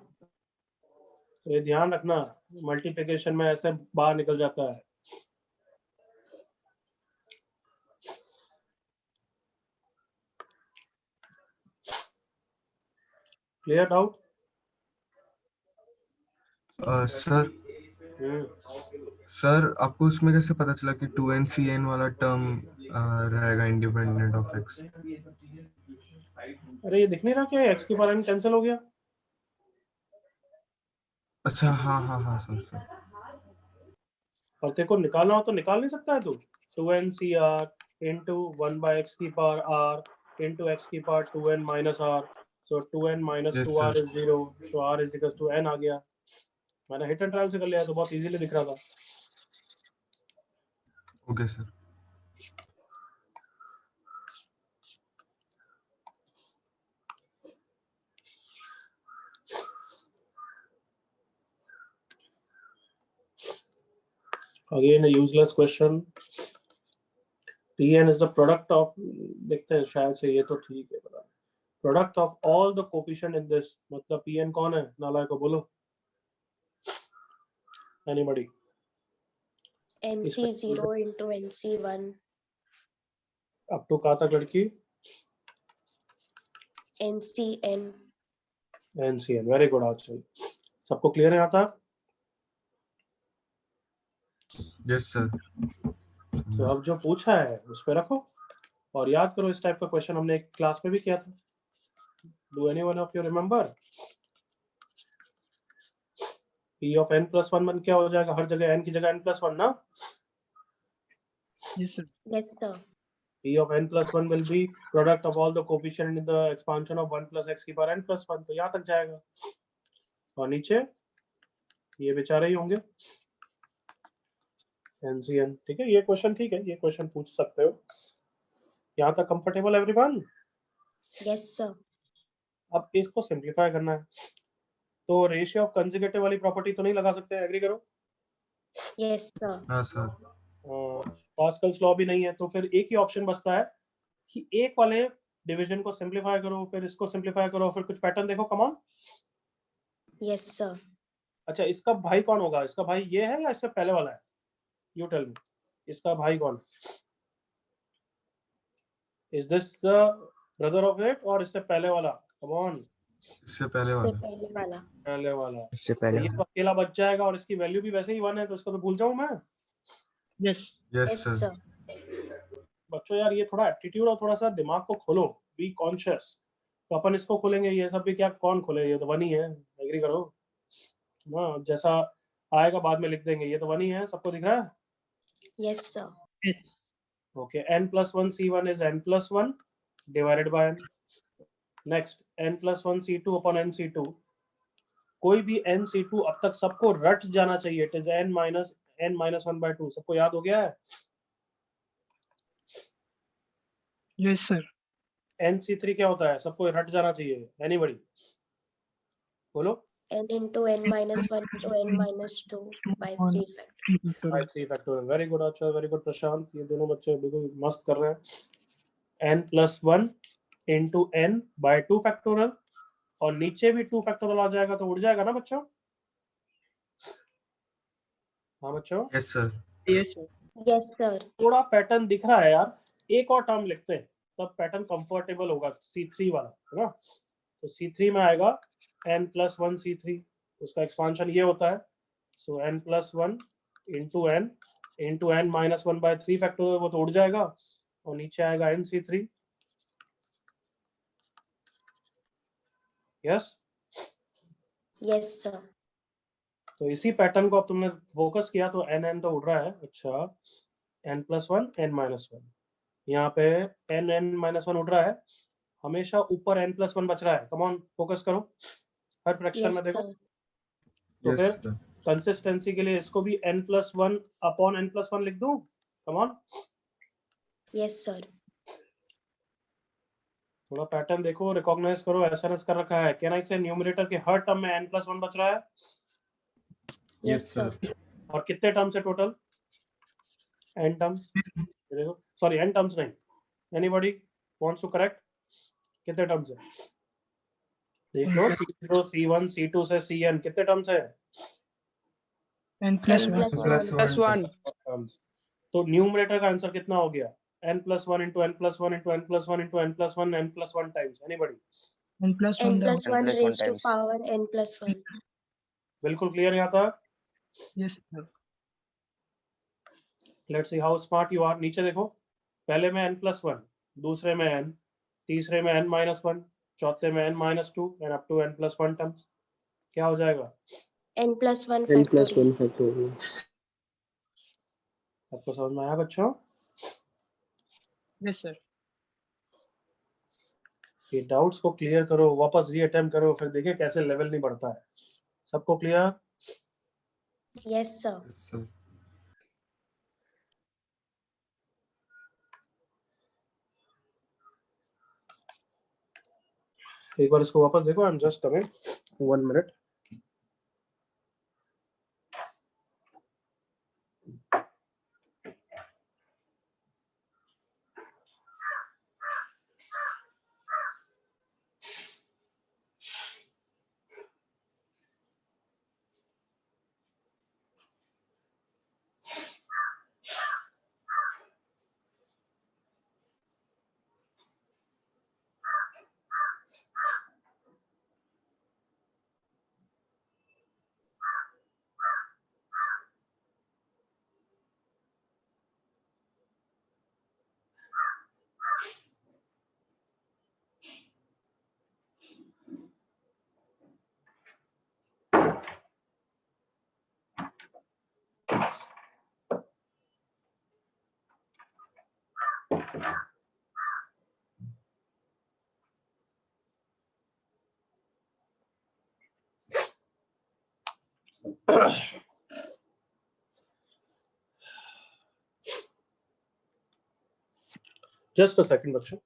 तो ये ध्यान रखना, मल्टीप्लिकेशन में ऐसे बाहर निकल जाता है। Clear doubt? सर सर आपको उसमें कैसे पता चला कि 2NCN वाला टर्म रहेगा इंडिपेंडेंट ऑफ x? अरे ये दिख नहीं रहा क्या, x की पावर n कैंसिल हो गया। अच्छा हाँ हाँ हाँ सर सर। और तेरे को निकालना हो तो निकाल नहीं सकता है तू। 2NCR into 1 by x की पावर r into x की power 2n minus r, so 2n minus Yes, 2r sir. is 0, so r is equals to n आ गया। मैंने हिट एंड ट्रायल से कर लिया तो बहुत इजीली दिख रहा था। Okay sir. Again a useless question. Pn is the product of, देखते हैं शायद से ये तो ठीक है बता। Product of all the coefficient in this, मतलब Pn कौन है, नालायक को बोलो। Anybody? NC0 into NC1. अब तो कहाँ तक लड़की? NCN. NCN, very good answer. सबको क्लियर है यहाँ तक? Yes sir. तो अब जो पूछा है उस पे रखो और याद करो। इस टाइप का क्वेश्चन हमने एक क्लास में भी किया था। Do anyone of you remember? P of n plus 1 क्या हो जाएगा, हर जगह n की जगह n plus 1 ना। Yes, sir. Yes, sir. P of n plus 1 will be product of all the coefficient in the expansion of 1 plus x की पावर n plus 1, तो यहाँ तक जाएगा। और नीचे ये बेचारे ही होंगे NCN। ठीक है, ये क्वेश्चन ठीक है, ये क्वेश्चन पूछ सकते हो। यहाँ तक कंफर्टेबल एवरीवन? Yes, sir. अब इसको सिंप्लीफाई करना है, तो रेशियो ऑफ कंजुगेटिव वाली प्रॉपर्टी तो नहीं लगा सकते, एग्री करो। Yes, sir. हाँ सर। पास्कल्स लॉ भी नहीं है, तो फिर एक ही ऑप्शन बचता है कि एक वाले डिवीजन को सिंप्लीफाई करो, फिर इसको सिंप्लीफाई करो, फिर कुछ पैटर्न देखो। Come on. Yes, sir. अच्छा, इसका भाई कौन होगा? इसका भाई ये है या इससे पहले वाला है? यू टेल मी, इसका भाई कौन? Is this the brother of it और इससे पहले वाला? Come on. इससे पहले इससे वाला। पहले वाला. पहले वाला। इससे तो पहले ये तो अकेला बच जाएगा और इसकी वैल्यू भी वैसे ही 1 है, तो इसको तो भूल जाऊं मैं। Yes. Yes Yes, sir. sir. बच्चों यार, ये थोड़ा एप्टीट्यूड और थोड़ा सा दिमाग को खोलो, बी कॉन्शियस। तो अपन इसको खोलेंगे, ये सब भी क्या कौन खोले, ये तो 1 ही है, एग्री करो ना। जैसा आएगा बाद में लिख देंगे, ये तो 1 ही है, सबको दिख रहा है? Yes, sir. Yes. Okay, n plus 1 c1 is n plus 1 divided by n. Next n plus 1 c2 upon n c2। कोई भी n c2 अब तक सबको रट जाना चाहिए। It is n minus 1 by 2। सबको याद हो गया है? Yes, sir. n c3 क्या होता है, सबको रट जाना चाहिए। एनीबॉडी बोलो। N into n minus 1 into n minus 2 by 3 factor. 3 by factorial. 3 factorial. Very good अच्छा, वेरी गुड प्रशांत, ये दोनों बच्चे बिल्कुल मस्त कर रहे हैं। n plus 1 into n by 2 factorial, और नीचे भी 2 फैक्टोरियल आ जाएगा तो उड़ जाएगा ना बच्चों? हाँ बच्चों, yes sir. Yes, sir. Yes, sir. थोड़ा पैटर्न दिख रहा है यार। एक और टर्म लिखते हैं तब पैटर्न कंफर्टेबल होगा। C3 वाला है ना, तो C3 में आएगा n plus 1 C3, उसका एक्सपांशन ये होता है। सो n plus 1 into n minus 1 by 3 factorial, वो तो उड़ जाएगा और नीचे आएगा n C3। Yes. Yes, sir. तो इसी पैटर्न को अब तुमने फोकस किया तो n तो उड़ रहा है। अच्छा, n plus 1 n minus 1, यहाँ पे n minus 1 उड़ रहा है, हमेशा ऊपर n plus 1 बच रहा है। कम ऑन, फोकस करो हर फ्रैक्शन Yes, में देखो। sir. तो यस फिर सर। कंसिस्टेंसी के लिए इसको भी n plus 1 upon n plus 1 लिख दूं। कम ऑन, Yes, sir. थोड़ा पैटर्न देखो, रिकॉग्नाइज करो। एसएनएस कर रखा है। कैन आई से न्यूमरेटर के हर टर्म में n plus 1 बच रहा है? Yes, sir. और कितने टर्म्स है टोटल? n terms, देखो सॉरी n terms नहीं, anybody wants to correct, कितने टर्म्स है देख लो, C0 C1 C2 से Cn कितने टर्म्स है? n plus n 1 plus plus 1 1 terms. तो न्यूमरेटर का आंसर कितना हो गया? n+1 into n+1 into n+1 into n+1 n+1 times, anybody? n plus 1 n the plus 1 n+1 raised to times. power n plus 1. बिल्कुल क्लियर यहाँ तक? yes sir. Let's see how smart you are. नीचे देखो, पहले में n+1, दूसरे में n, तीसरे में n-1, चौथे में n-2 and up to n+1 terms. क्या हो जाएगा? n plus 1 n plus factorial. 1 factorial. सबको समझ में आया बच्चों? yes sir. ये डाउट्स को क्लियर करो, वापस रीअटेम्प्ट करो, फिर देखिए कैसे लेवल नहीं बढ़ता है। सबको clear? Yes sir. yes, sir. एक बार इसको वापस देखो, I am just coming 1 minute. Just a second बच्चों।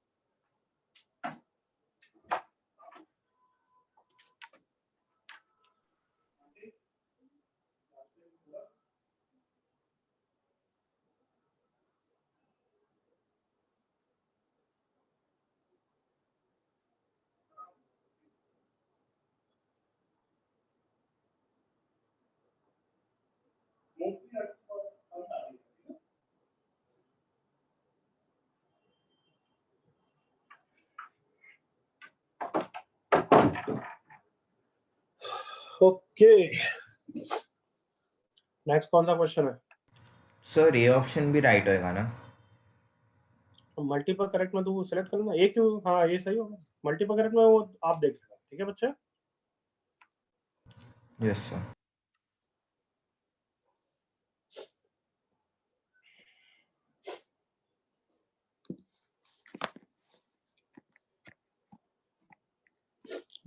ओके, नेक्स्ट कौन सा क्वेश्चन है? सर ये ऑप्शन भी राइट होएगा ना? मल्टीपल करेक्ट में तू सेलेक्ट करना, ये क्यों? हाँ ये सही होगा। मल्टीपल करेक्ट में वो आप देख लेना, ठीक है बच्चे? Yes sir.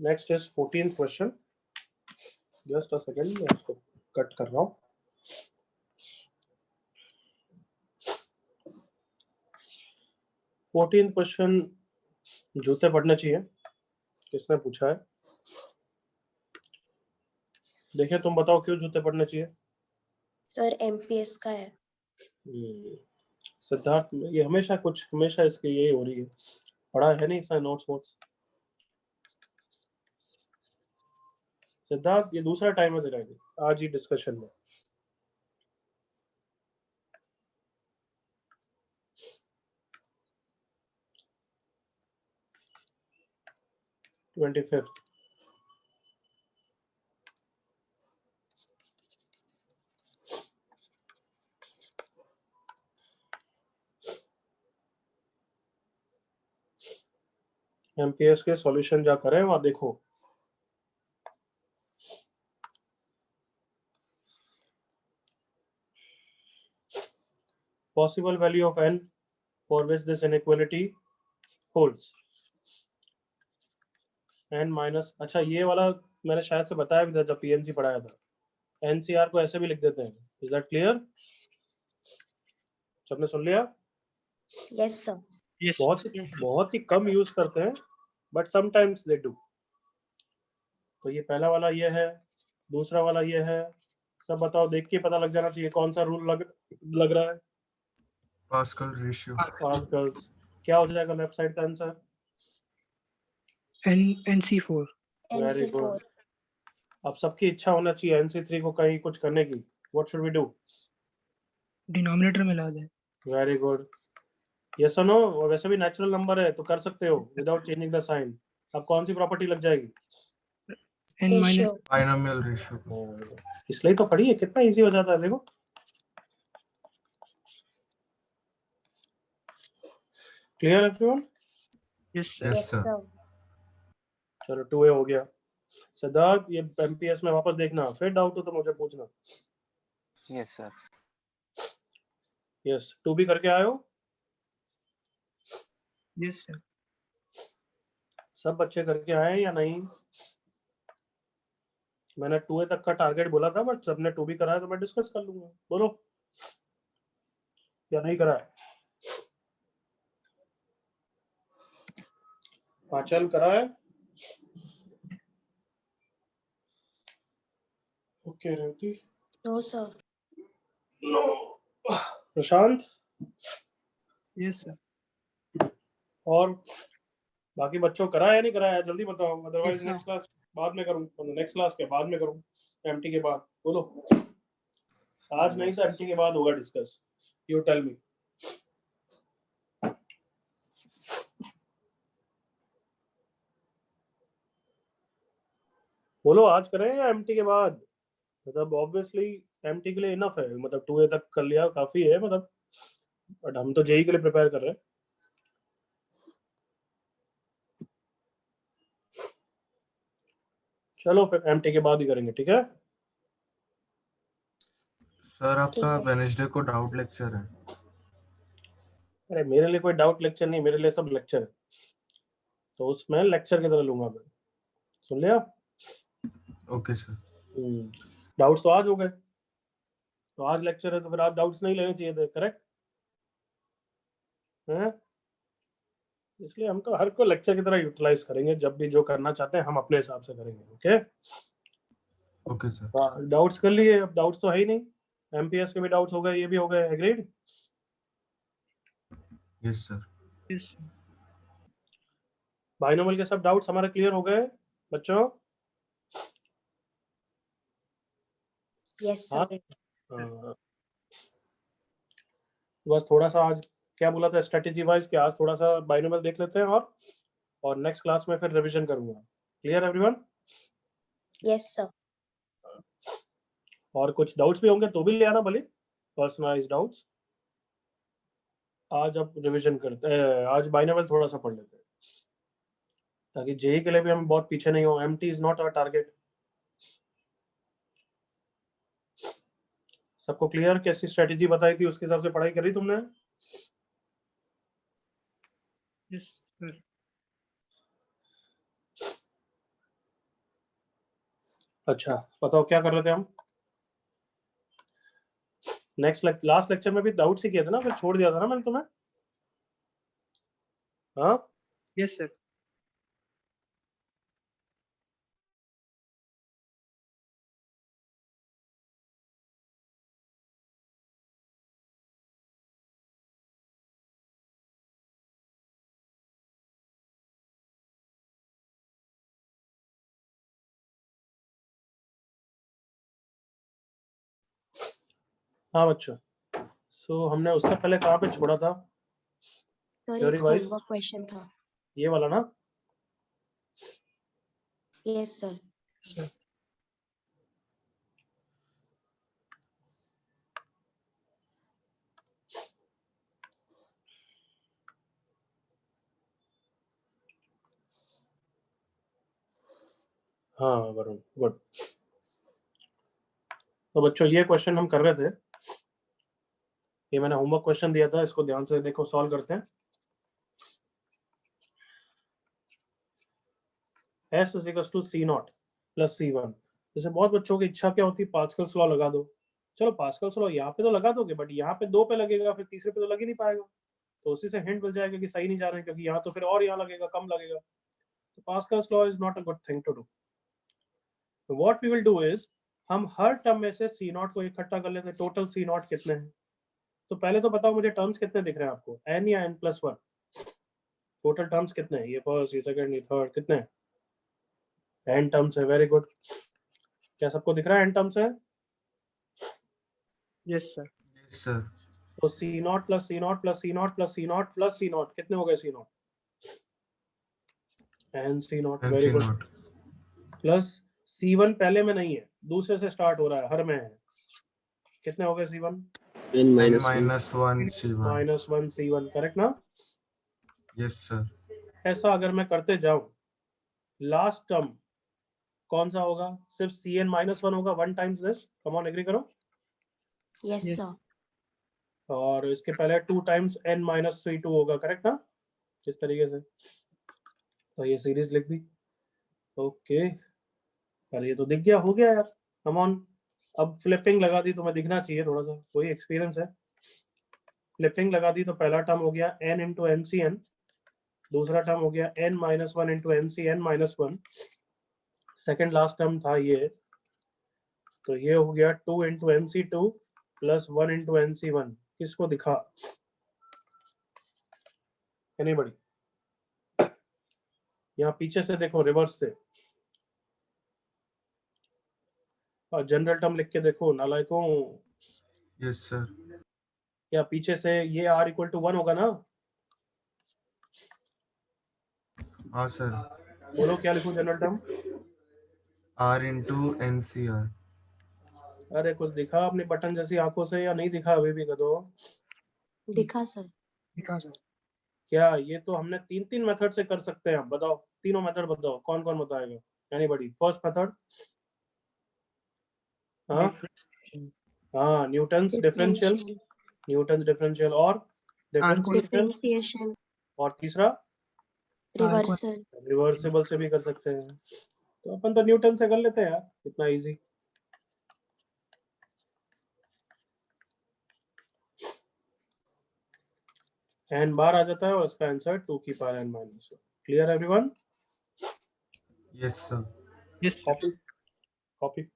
Next is 14th question. Just a second, मैं इसको कट कर रहा हूँ। फोर्टीन क्वेश्चन, जूते पड़ने चाहिए, किसने पूछा है? देखिए तुम बताओ क्यों जूते पड़ने चाहिए? सर MPS का है। सिद्धार्थ, ये हमेशा इसकी यही हो रही है, पढ़ा है नहीं सर नोट्स वोट्स। सिद्धार्थ ये दूसरा टाइम है तेरा आज ही डिस्कशन में। Twenty fifth. एमपीएस के सॉल्यूशन जा करें, वहां देखो possible value of n for which this inequality holds n minus. अच्छा ये वाला मैंने शायद से बताया भी था जब पीएनसी पढ़ाया था। एनसीआर को ऐसे भी लिख देते हैं। Is that clear? सबने सुन लिया? Yes sir. बहुत ही कम यूज करते हैं, बट समटाइम्स दे डू। तो ये पहला वाला ये है, दूसरा वाला ये है। सब बताओ, देख के पता लग जाना चाहिए कौन सा रूल लग रहा है। Pascal ratio. पास्कल्स। क्या हो जाएगा लेफ्ट साइड का answer? NC4. Very good. NC4. अब सबकी इच्छा होना चाहिए NC3 को कहीं कुछ करने की। What should we do? Denominator में ला दें. Very good. Yes or no? वैसे भी नेचुरल नंबर है तो कर सकते हो विदाउट चेंजिंग द साइन। अब कौन सी प्रॉपर्टी लग जाएगी? N minus Ratio. Binomial ratio. इसलिए तो पढ़ी है, कितना इजी हो जाता है देखो। Clear everyone? yes sir. Yes Yes, sir. sir. चलो 2A हो गया। सिद्धार्थ ये MPS में वापस देखना, फिर डाउट हो तो मुझे पूछना। Yes, sir. यस 2B करके आए हो? Yes sir. सब बच्चे करके आए हैं या नहीं? मैंने 2A तक का टारगेट बोला था बट सबने 2B कराया तो मैं डिस्कस कर लूंगा। बोलो या नहीं कराया? आंचल कराए? Okay Revati? No, sir. No. Prashant? Yes sir. और बाकी बच्चों कराया या नहीं कराया? जल्दी बताओ, otherwise Yes, sir. Next class बाद में करूँ। नेक्स्ट क्लास के बाद में करूँ, एमटी के बाद। बोलो आज नहीं तो एमटी के बाद होगा डिस्कस। यू टेल मी। बोलो आज करें या एमटी के बाद? मतलब ऑब्वियसली एमटी के लिए इनफ है, मतलब 2A तक कर लिया काफी है मतलब, बट हम तो जेई के लिए प्रिपेयर कर रहे हैं। चलो फिर एमटी के बाद ही करेंगे, ठीक है? सर आपका ठीक है। वेडनेसडे को डाउट लेक्चर है। अरे मेरे लिए कोई डाउट लेक्चर नहीं, मेरे लिए सब लेक्चर है, तो उसमें लेक्चर की तरह लूंगा मैं। सुन लिया? Okay sir. डाउट्स तो आज हो गए, तो आज लेक्चर है तो फिर आज डाउट्स नहीं लेने चाहिए थे, करेक्ट है? इसलिए हम तो हर को लेक्चर की तरह यूटिलाइज करेंगे, जब भी जो करना चाहते हैं हम अपने हिसाब से करेंगे। Okay okay sir. डाउट्स कर लिए? अब डाउट्स तो है ही नहीं, एमपीएस के भी डाउट्स हो गए, ये भी हो गए। Agreed? Yes sir. Yes sir. Binomial के सब डाउट्स हमारे क्लियर हो गए बच्चों? Yes, sir. हाँ, बस थोड़ा सा आज क्या बोला था स्ट्रेटेजी वाइज कि आज थोड़ा सा बाइनोमियल देख लेते हैं और नेक्स्ट क्लास में फिर रिवीजन करूंगा। Clear everyone? Yes, sir. और कुछ डाउट्स भी होंगे तो भी ले आना भले, पर्सनलाइज डाउट्स। आज अब रिवीजन करते हैं, आज बाइनोमियल थोड़ा सा पढ़ लेते हैं ताकि जेई के लिए भी हम बहुत पीछे नहीं हो। MT is not our target. सबको क्लियर? कैसी स्ट्रेटेजी बताई थी उसके हिसाब से पढ़ाई करी तुमने? Yes sir. अच्छा बताओ क्या कर रहे थे हम? लास्ट लेक्चर में भी डाउट्स ही किए थे ना, फिर छोड़ दिया था ना मैंने तुम्हें? हाँ Yes sir. हाँ बच्चों, सो हमने उससे पहले कहाँ पे छोड़ा था? Sir, Theory एक wise? homework question था. ये वाला ना? Yes, sir. हाँ वरुण, गुड। तो बच्चों ये क्वेश्चन हम कर रहे थे, ये मैंने होमवर्क क्वेश्चन दिया था, इसको ध्यान से देखो, सॉल्व करते हैं। S is equals to C naught plus C1। जैसे बहुत बच्चों की इच्छा क्या होती है, पास्कल्स लॉ लगा दो। चलो पास्कल्स लॉ यहाँ पे तो लगा दोगे, बट यहाँ पे 2 पे लगेगा, फिर तीसरे पे तो लग ही नहीं पाएगा। तो उसी से हिंट मिल जाएगा कि सही नहीं जा रहे हैं, क्योंकि यहाँ तो फिर और यहाँ लगेगा, कम लगेगा। तो Pascal's law is not a good thing to do. तो what we will do is, हम हर टर्म में से C0 को इकट्ठा कर लेते हैं। टोटल C0 कितने हैं? तो पहले तो बताओ मुझे टर्म्स कितने दिख रहे हैं आपको, n या n+1? टोटल टर्म्स कितने हैं? ये फर्स्ट, ये सेकंड, ये थर्ड, कितने हैं? n टर्म्स है, वेरी गुड। क्या सबको दिख रहा है n टर्म्स है? Yes, sir. Yes, sir. तो C0 plus C0 plus C0 plus C0 plus C0 कितने हो गए? C0 n C0, And very C good, naught. Plus C1 पहले में नहीं है, दूसरे से स्टार्ट हो रहा है, हर में है। कितने हो गए C1? n N minus 1. minus 1 C1. -1 C1, correct ना? Yes, sir. ऐसा अगर मैं करते जाऊं, लास्ट टर्म कौन सा होगा? सिर्फ Cn-1 होगा, 1 times this. Come on, agree करो। Yes, Yes. sir. और इसके पहले 2 टाइम्स n-3 2 होगा, करेक्ट ना? इस तरीके से। तो ये सीरीज लिख दी। ओके, पर ये तो दिख गया, हो गया यार। कम ऑन, अब फ्लिपिंग लगा दी, तुम्हें दिखना चाहिए थोड़ा सा, कोई एक्सपीरियंस है। फ्लिपिंग लगा दी तो पहला टर्म हो गया n इंटू NCn, दूसरा टर्म हो गया n-1 into NCn-1, second last term था ये, तो ये हो गया 2 into NC2 plus 1 into NC1। किसको दिखा? एनीबॉडी? यहाँ पीछे से देखो, रिवर्स से, और जनरल टर्म लिख के देखो, नालायकों। Yes, sir. क्या पीछे से ये r इक्वल टू 1 होगा ना? हाँ सर, बोलो क्या लिखूं general term? R into NCR. अरे कुछ दिखा अपनी बटन जैसी आंखों से, या नहीं दिखा अभी भी? कदो दिखा सर। Because of क्या ये तो हमने 3 मेथड से कर सकते हैं। आप बताओ, तीनों मेथड बताओ, कौन कौन बताएगा? एनीबॉडी? फर्स्ट मेथड, हाँ हाँ, न्यूटन्स डिफरेंशियल, न्यूटन्स डिफरेंशियल, और डिफरेंशियल, डिफरेंशिएशन, और तीसरा रिवर्सल। रिवर्सिबल से भी कर सकते हैं। तो अपन तो न्यूटन से कर लेते हैं यार, इतना इजी। n बार आ जाता है और इसका आंसर 2 की power n-1। Clear everyone? Yes, sir. yes, sir. Copy copy.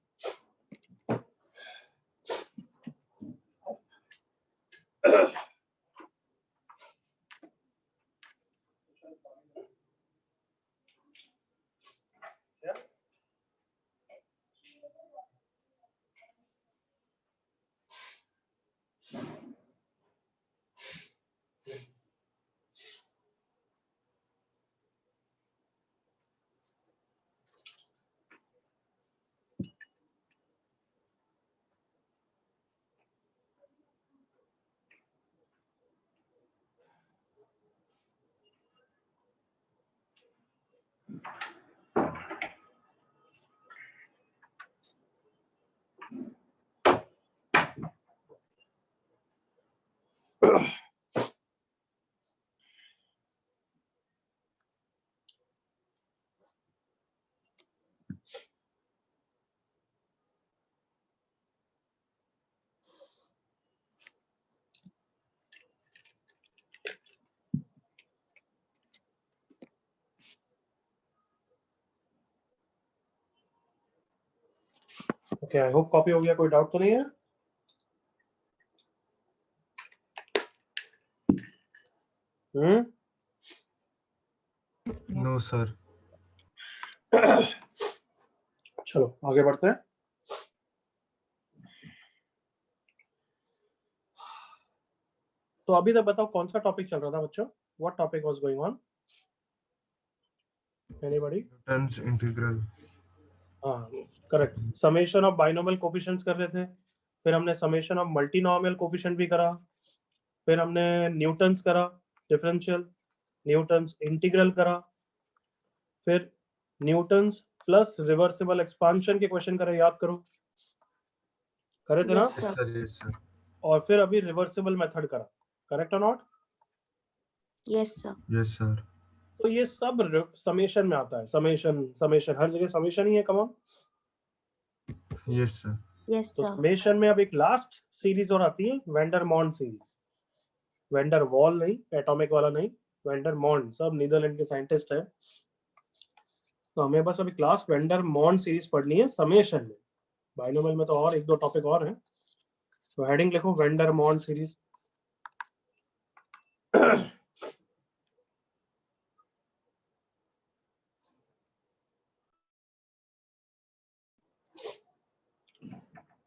Okay, I hope copy हो गया, कोई डाउट तो नहीं है? No, sir. चलो आगे बढ़ते हैं। तो अभी तक बताओ कौन सा टॉपिक चल रहा था बच्चों? What topic was going on? Anybody? Newton's integral. हाँ, correct. Summation of binomial coefficients कर रहे थे, फिर हमने समेशन ऑफ मल्टीनोमियल कोफिशिएंट भी करा, फिर हमने न्यूटन्स करा डिफरेंशियल, न्यूटन्स इंटीग्रल करा, फिर न्यूटन्स प्लस रिवर्सिबल एक्सपांशन के क्वेश्चन करे, याद करो, करे थे ना? Yes, Yes, sir. sir. Yes, sir. और फिर अभी रिवर्सिबल मेथड करा, करेक्ट और not? Yes, sir. Yes, sir. तो ये सब समेशन में आता है। समेशन हर जगह समेशन ही है। कम ऑन, Yes, sir. Yes, तो sir. समेशन में अब एक लास्ट सीरीज और आती है, वेंडर मॉन्ड सीरीज। वेंडर वॉल नहीं, एटॉमिक वाला नहीं, वेंडर मॉन्ड, सब नीदरलैंड के साइंटिस्ट है। तो हमें बस अभी क्लास वेंडर मॉन्ड सीरीज पढ़नी है समेशन में। बाइनोमियल में तो और 1-2 टॉपिक और हैं। तो हेडिंग लिखो वेंडर मॉन्ड सीरीज।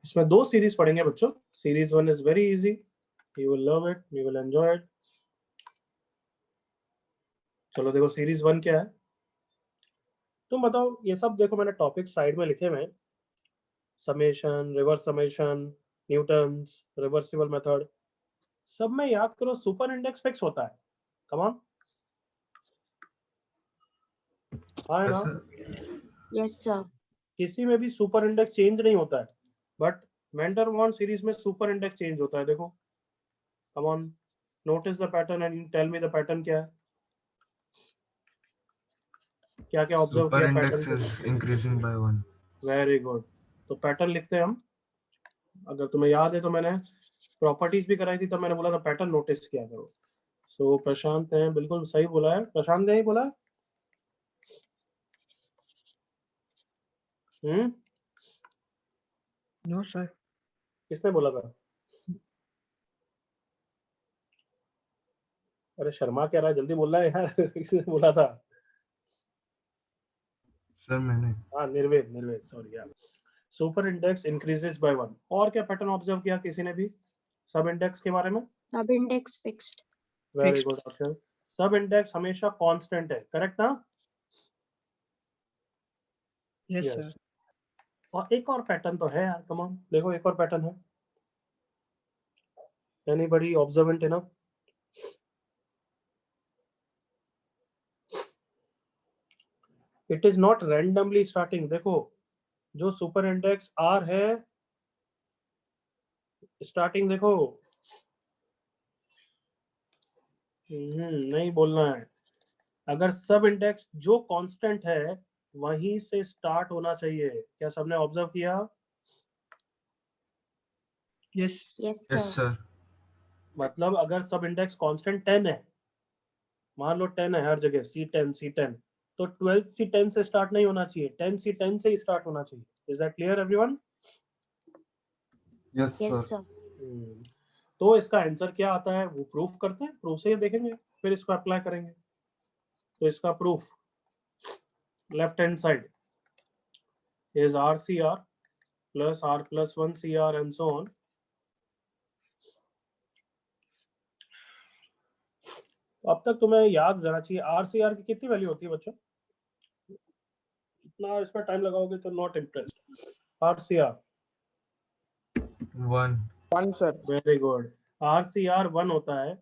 इसमें दो सीरीज पढ़ेंगे बच्चों. Series 1 is very easy, you will love it, you will enjoy it. चलो देखो सीरीज 1 क्या है. तुम बताओ. ये सब देखो मैंने टॉपिक साइड में लिखे हुए हैं. Summation, reverse summation, Newton's, reversible method, सब में याद करो सुपर इंडेक्स फिक्स होता है. Come on. हाँ है ना. Yes, sir. किसी में भी सुपर इंडेक्स चेंज नहीं होता है, बट वेंडर वॉन सीरीज में सुपर इंडेक्स चेंज होता है. देखो come on, notice the pattern and tell me the pattern क्या है. क्या क्या ऑब्जर्व Super किया index pattern. is increasing by 1. Very good. तो पैटर्न लिखते हैं हम. अगर तुम्हें याद है तो मैंने प्रॉपर्टीज भी कराई थी, तब मैंने बोला था पैटर्न नोटिस किया करो. सो प्रशांत ने बिल्कुल सही बोला है. प्रशांत ने ही बोला. No sir. किसने बोला था? अरे शर्मा कह रहा है, जल्दी बोल रहा है यार. किसने बोला था? सर मैंने. हाँ निर्वेद सॉरी यार. Super index increases by 1. और क्या पैटर्न ऑब्जर्व किया किसी ने भी सब इंडेक्स के बारे में? Sub index fixed. Very Fixed. Good option. सब इंडेक्स हमेशा कांस्टेंट है. करेक्ट ना? Yes Yes. सर. और एक और पैटर्न तो है यार. कम ऑन देखो, एक और पैटर्न है. एनीबॉडी ऑब्जर्वेंट है ना? It is not randomly starting. देखो जो सुपर इंडेक्स आर है, स्टार्टिंग देखो. नहीं बोलना है. अगर सब इंडेक्स जो कांस्टेंट है वहीं से स्टार्ट होना चाहिए. क्या सबने ऑब्जर्व किया? Yes. Yes, Yes sir. sir. मतलब अगर सब इंडेक्स कांस्टेंट 10 है, मान लो 10 है हर जगह, C10 तो 12 C10 से स्टार्ट नहीं होना चाहिए, 10 C10 से ही स्टार्ट होना चाहिए. Is that clear everyone? Yes Yes, sir. sir. तो इसका आंसर क्या आता है वो प्रूफ करते हैं. प्रूफ से ये देखेंगे, फिर इसको अप्लाई करेंगे. तो इसका proof left hand side is RCR plus R plus 1 CR and so on. अब तक तुम्हें याद रहना चाहिए RCR की कितनी वैल्यू होती है बच्चों. इतना इसमें टाइम लगाओगे तो not impressed. RCR 1. 1 sir. Very good. RCR 1 होता है.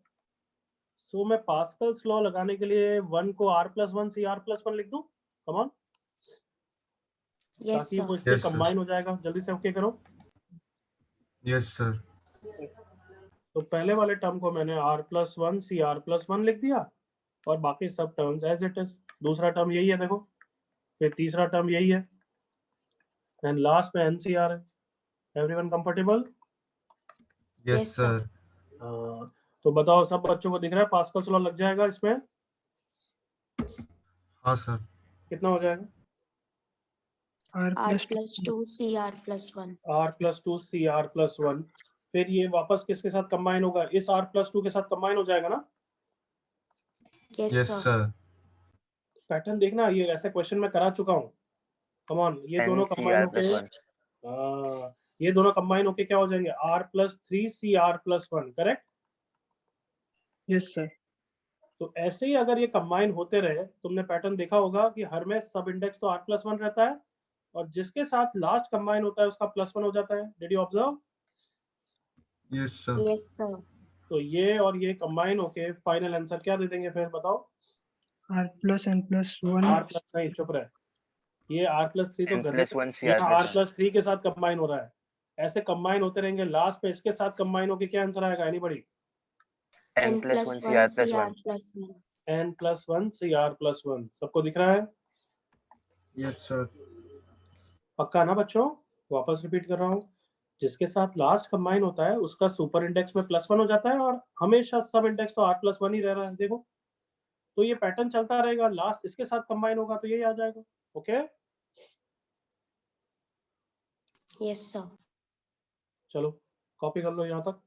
सो मैं पास्कल्स लॉ लगाने के लिए 1 को R plus 1 CR plus 1 लिख दूं. कम ऑन, Yes, ताकि sir. वो इससे Yes, sir. कंबाइन हो जाएगा. जल्दी से ओके करो. Yes sir. तो पहले वाले टर्म को मैंने R plus 1 CR plus 1 लिख दिया और बाकी सब टर्म्स एज इट इज. दूसरा टर्म यही है देखो, फिर तीसरा टर्म यही है, एंड लास्ट में NCR है. Everyone comfortable? Yes Yes, sir. sir. तो बताओ सब बच्चों को दिख रहा है पास्कल्स लॉ लग जाएगा इसमें? हाँ सर. कितना हो जाएगा? R R plus plus 2 CR plus 1. R plus 2 CR plus 1. फिर ये वापस किसके साथ कंबाइन होगा? इस R plus 2 के साथ कंबाइन हो जाएगा ना? Yes, Yes sir. sir. Pattern देखना, ये ऐसे क्वेश्चन मैं करा चुका हूँ. कम ऑन, ये दोनों कंबाइन NCR plus होके 1. ये दोनों कंबाइन होके क्या हो जाएंगे? R plus 3 CR plus 1. Correct? Yes sir. तो ऐसे ही अगर ये कंबाइन होते रहे, तुमने पैटर्न देखा होगा कि हर में सब इंडेक्स तो R plus 1 रहता है और जिसके साथ लास्ट कंबाइन होता है उसका +1 हो जाता है. Did you observe? Yes sir. Yes, sir. तो ये और ये कंबाइन होके फाइनल आंसर क्या दे देंगे फिर बताओ? R plus n plus 1. R plus नहीं, चुप रहे. ये R plus 3 तो N गधे, plus 1 CR ये plus R plus 3 के साथ कंबाइन हो रहा है. ऐसे कंबाइन होते रहेंगे, लास्ट में इसके साथ कंबाइन होके क्या आंसर आएगा? Anybody? N plus 1 CR plus 1. plus 1. N plus 1 CR plus 1. सबको दिख रहा है? Yes sir. पक्का ना बच्चों? वापस रिपीट कर रहा हूँ. जिसके साथ लास्ट कंबाइन होता है उसका सुपर इंडेक्स में +1 हो जाता है और हमेशा सब इंडेक्स तो R plus 1 ही रह रहा है. देखो तो ये पैटर्न चलता रहेगा, लास्ट इसके साथ कंबाइन होगा तो यही आ जाएगा. Okay Yes, sir. चलो कॉपी कर लो यहाँ तक.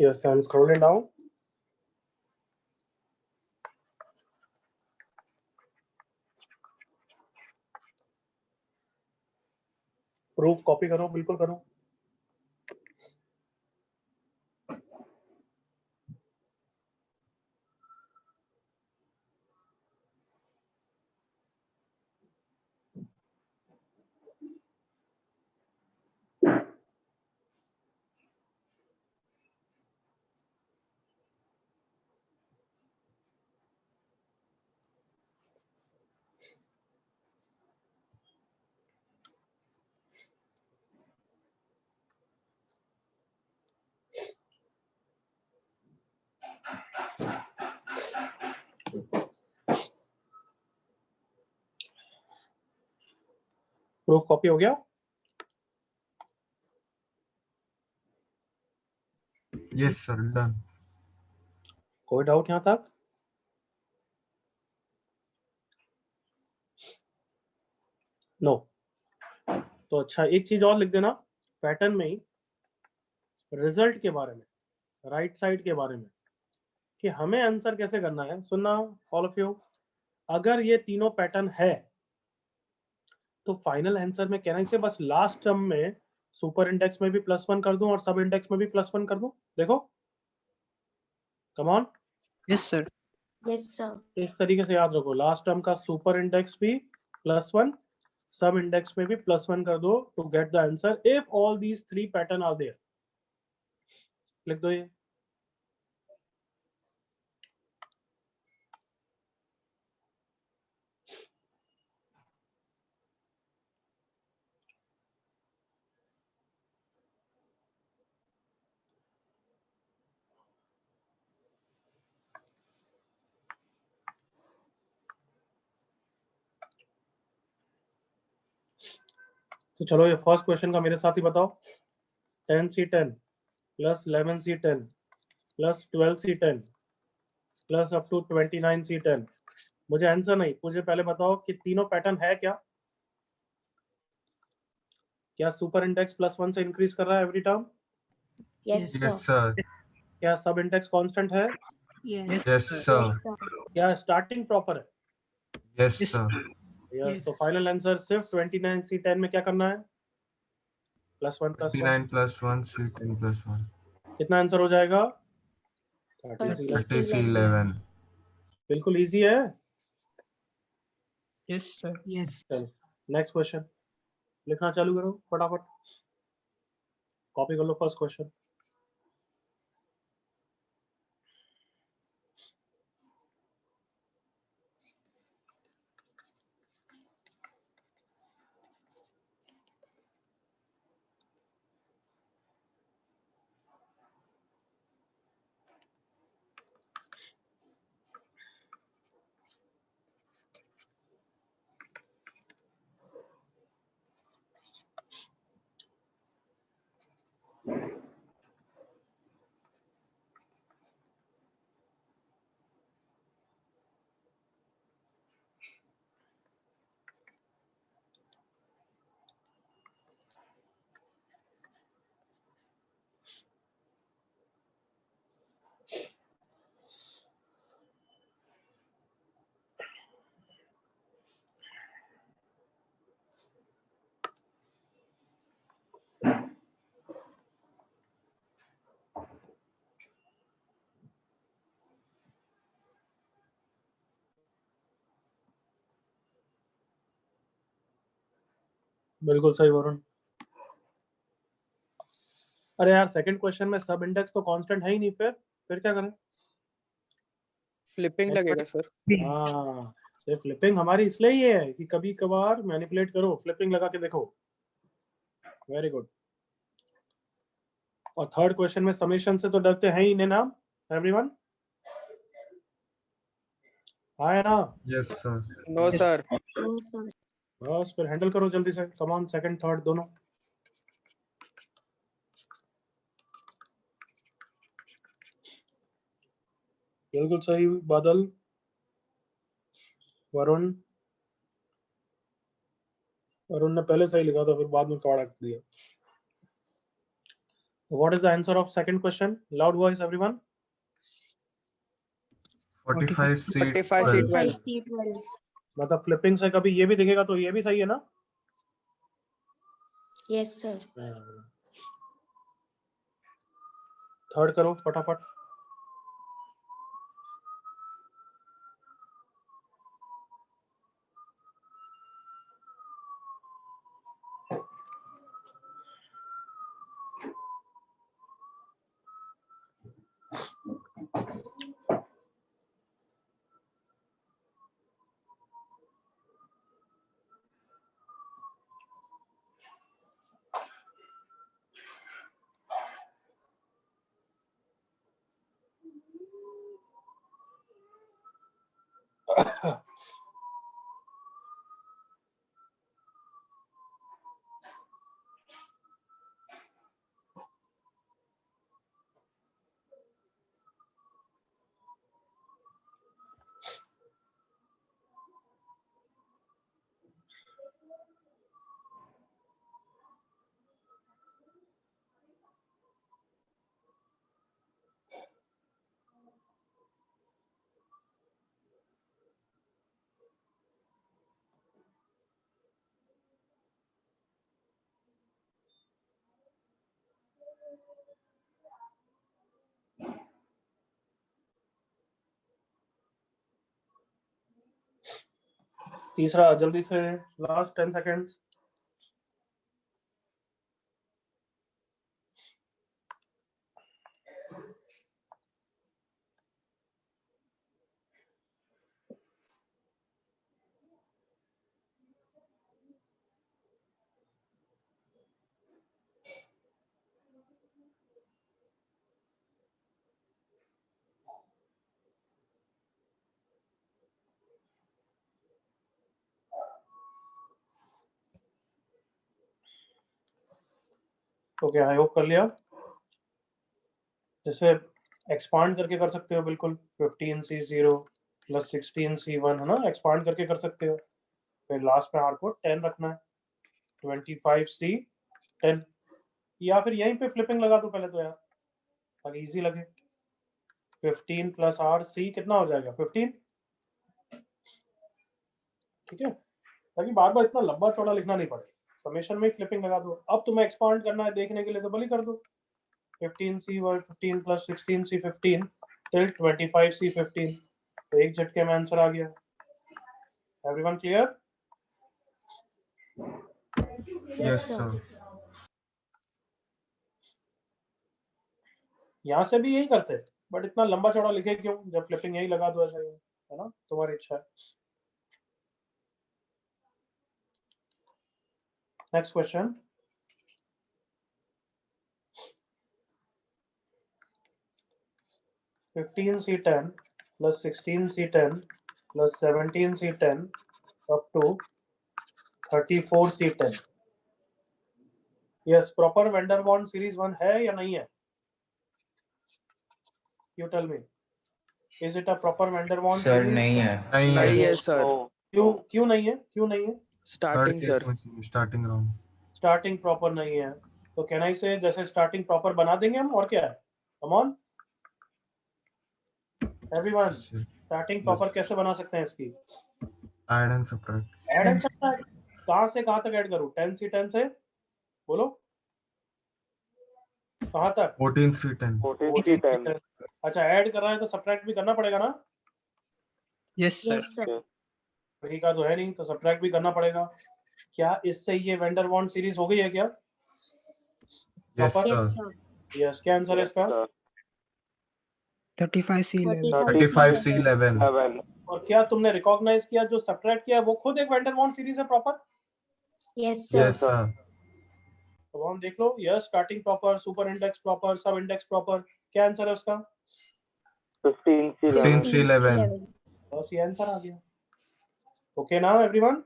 Yes, I'm scrolling down. Proof copy करो, बिल्कुल करो. प्रूफ कॉपी हो गया? Yes, sir. Done. कोई डाउट यहाँ तक? नो. तो अच्छा, एक चीज और लिख देना पैटर्न में ही, रिजल्ट के बारे में, राइट साइड के बारे में, कि हमें आंसर कैसे करना है. सुनना ऑल ऑफ यू, अगर ये तीनों पैटर्न है तो फाइनल आंसर में कहना इसे बस लास्ट टर्म में सुपर इंडेक्स में भी +1 कर दूं और सब इंडेक्स में भी +1 कर दूं. देखो, come on. Yes, sir. Yes, sir. इस तरीके से याद रखो, लास्ट टर्म का सुपर इंडेक्स भी +1, सब इंडेक्स में भी +1 कर दो to get the answer if all these 3 pattern are there. लिख दो ये. तो चलो ये फर्स्ट क्वेश्चन का मेरे साथ ही बताओ. 10C10 plus 11C10 plus 12C10 plus up to 29C10. मुझे आंसर नहीं, मुझे पहले बताओ कि तीनों पैटर्न है क्या? क्या सुपर इंडेक्स +1 से इंक्रीज कर रहा है every term? Yes, sir. Yes, sir. क्या सब इंडेक्स कांस्टेंट है? Yes. Yes, sir. Yes, sir. क्या स्टार्टिंग प्रॉपर है? Yes, sir. यस. Yes. तो फाइनल आंसर सिर्फ 29C10 में क्या करना है? +1 +1. 29 plus 1, C10 plus 1. कितना आंसर हो जाएगा? 30C11. 30C11. बिल्कुल इजी है. Yes, sir. Yes. चलो नेक्स्ट क्वेश्चन लिखना चालू करो फटाफट. कॉपी कर लो फर्स्ट क्वेश्चन. बिल्कुल सही वरुण. अरे यार, सेकंड क्वेश्चन में सब इंडेक्स तो कांस्टेंट है ही नहीं, फिर क्या करें? फ्लिपिंग लगेगा सर. हाँ, ये फ्लिपिंग हमारी इसलिए ही है कि कभी कभार मैनिपुलेट करो, फ्लिपिंग लगा के देखो. Very good. और थर्ड क्वेश्चन में समेशन से तो डरते हैं ही ना एवरीवन? हाँ ना? Yes, sir. No sir. No, sir. बस फिर हैंडल करो जल्दी से. कम ऑन, सेकंड थर्ड दोनों. बिल्कुल सही बादल. वरुण वरुण ने पहले सही लिखा था, फिर बाद में कबाड़ा दिया. What is the answer of second question? Loud voice, everyone. 45C 45C 12. 45 C 12. मतलब फ्लिपिंग से कभी ये भी दिखेगा तो ये भी सही है ना? Yes, sir. थर्ड करो फटाफट. तीसरा जल्दी से, last 10 seconds. Okay, I hope कर लिया. जैसे एक्सपांड करके कर सकते हो बिल्कुल. 15C0 प्लस 16C1 है ना, एक्सपांड करके कर सकते हो. फिर लास्ट में आर को 10 रखना है. 25C10, या फिर यहीं पे फ्लिपिंग लगा दो पहले तो यार, ताकि इजी लगे. 15 प्लस आर सी कितना हो जाएगा? 15. ठीक है, ताकि बार बार इतना लंबा चौड़ा लिखना नहीं पड़े. समेशन में फ्लिपिंग लगा दो. अब तुम्हें एक्सपांड करना है देखने के लिए तो भले कर दो. 15C1 15 plus 16C15 till 25C15. तो एक झटके में आंसर आ गया. Everyone clear? Yes, sir. यहाँ से भी यही करते, बट इतना लंबा चौड़ा लिखे क्यों जब फ्लिपिंग यही लगा दो. ऐसा ही है ना, तुम्हारी इच्छा है. Next question. (15C10 plus 16C10 plus 17C10 up to 34C10). Yes, proper Vandermonde series 1 है या नहीं है? You tell me, is it a proper Vandermonde? Sir नहीं है. नहीं है सर. क्यों नहीं है? क्यों नहीं है? Starting sir. Starting round. Starting proper नहीं है. तो कैन आई से जैसे स्टार्टिंग प्रॉपर बना देंगे हम, और क्या है? Come on everyone, starting proper कैसे बना सकते हैं इसकी? Add and subtract. Add and subtract. कहां से कहां तक ऐड करूं? 10C10 से बोलो, कहां तक? 14C10. अच्छा, ऐड कर रहा है तो सब्ट्रैक्ट भी करना पड़ेगा ना? Yes, sir. Yes, sir. वही का तो है नहीं, तो सब्ट्रैक्ट भी करना पड़ेगा. क्या इससे ये वेंडर बॉन्ड सीरीज हो गई है क्या? Yes, Proper? Yes, sir. sir. Yes, क्या आंसर है इसका? 35C11. 35C11. और क्या तुमने रिकॉग्नाइज किया जो सब्ट्रैक्ट किया वो खुद एक वेंडर बॉन्ड सीरीज है proper? Yes, sir. Yes, sir. तो हम देख लो. Yes, starting proper, super index proper, सब इंडेक्स प्रॉपर. क्या आंसर है उसका? 15C11. बस ये आंसर आ गया. ओके ना एवरीवन?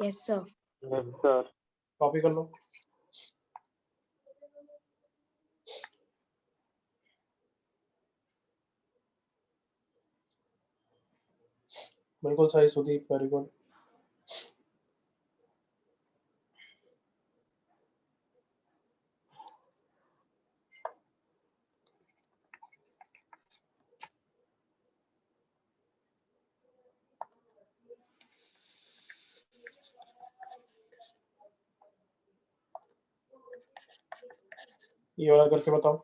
Yes, sir. कॉपी कर लो. बिल्कुल सही सुदीप, वेरी गुड. ये वाला करके बताओ।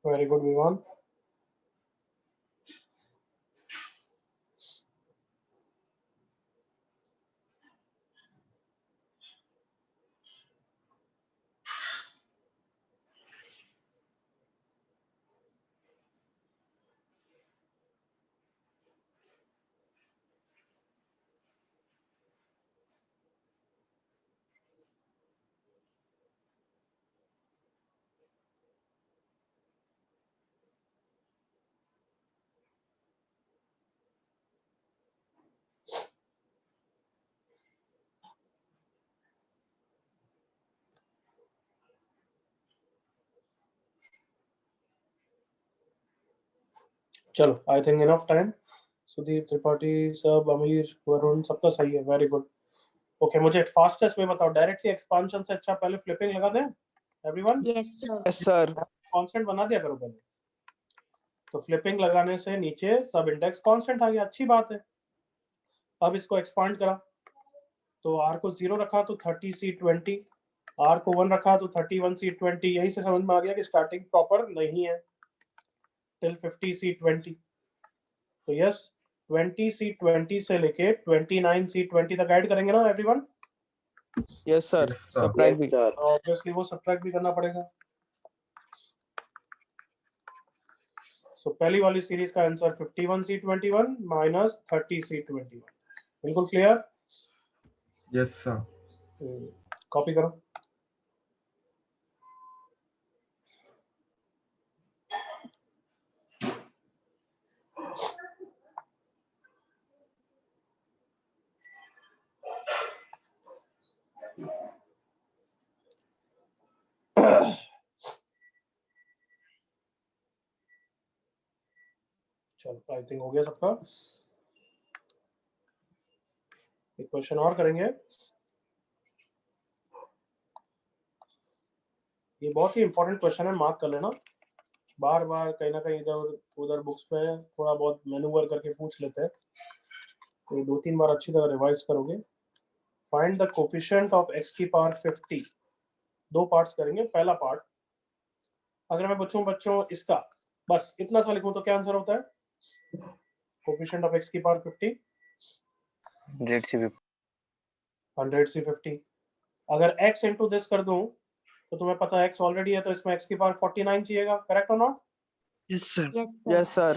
Very good Vivaan. चलो, I think enough time. Sudeep Tripathi, सब अमीर, वरुण, सबका सही है। Very good. ओके, मुझे फास्टेस्ट वे बताओ, डायरेक्टली एक्सपांशन से अच्छा पहले फ्लिपिंग लगा दें everyone? Yes, sir. Yes, sir. Constant बना दिया करो पहले। तो फ्लिपिंग लगाने से नीचे सब इंडेक्स कांस्टेंट आ गया, अच्छी बात है। अब इसको एक्सपांड करा, तो r को 0 रखा तो 30c20, r को 1 रखा तो 31c20। यही से समझ में आ गया कि स्टार्टिंग प्रॉपर नहीं है टिल 50c20। तो यस, 20c20 से लेके 29c20 तक ऐड करेंगे ना everyone? Yes, sir. Yes, sir. Subtract भी. ऑब्वियसली वो सब्ट्रैक्ट भी करना पड़ेगा। सो पहली वाली सीरीज का आंसर 51c21 माइनस 30c21। बिल्कुल क्लियर? Yes, sir. कॉपी करो। चलो, आई थिंक हो गया सबका। एक क्वेश्चन और करेंगे। ये बहुत ही इंपॉर्टेंट क्वेश्चन है, मार्क कर लेना। बार बार कहीं ना कहीं इधर उधर बुक्स में थोड़ा बहुत मैन्यूवर करके पूछ लेते हैं, तो 2-3 बार अच्छी तरह रिवाइज करोगे। Find the coefficient of x की पावर 50। दो पार्ट्स करेंगे। पहला पार्ट, अगर मैं पूछूं बच्चों इसका बस इतना सा लिखूं तो क्या आंसर होता है? कोफिशिएंट ऑफ x की पावर 50 100c50। अगर x इंटू दिस कर दूं तो तुम्हें पता है x ऑलरेडी है, तो इसमें x की पावर 49 चाहिएगा। करेक्ट और not? Yes, sir. Yes, sir. Yes, sir.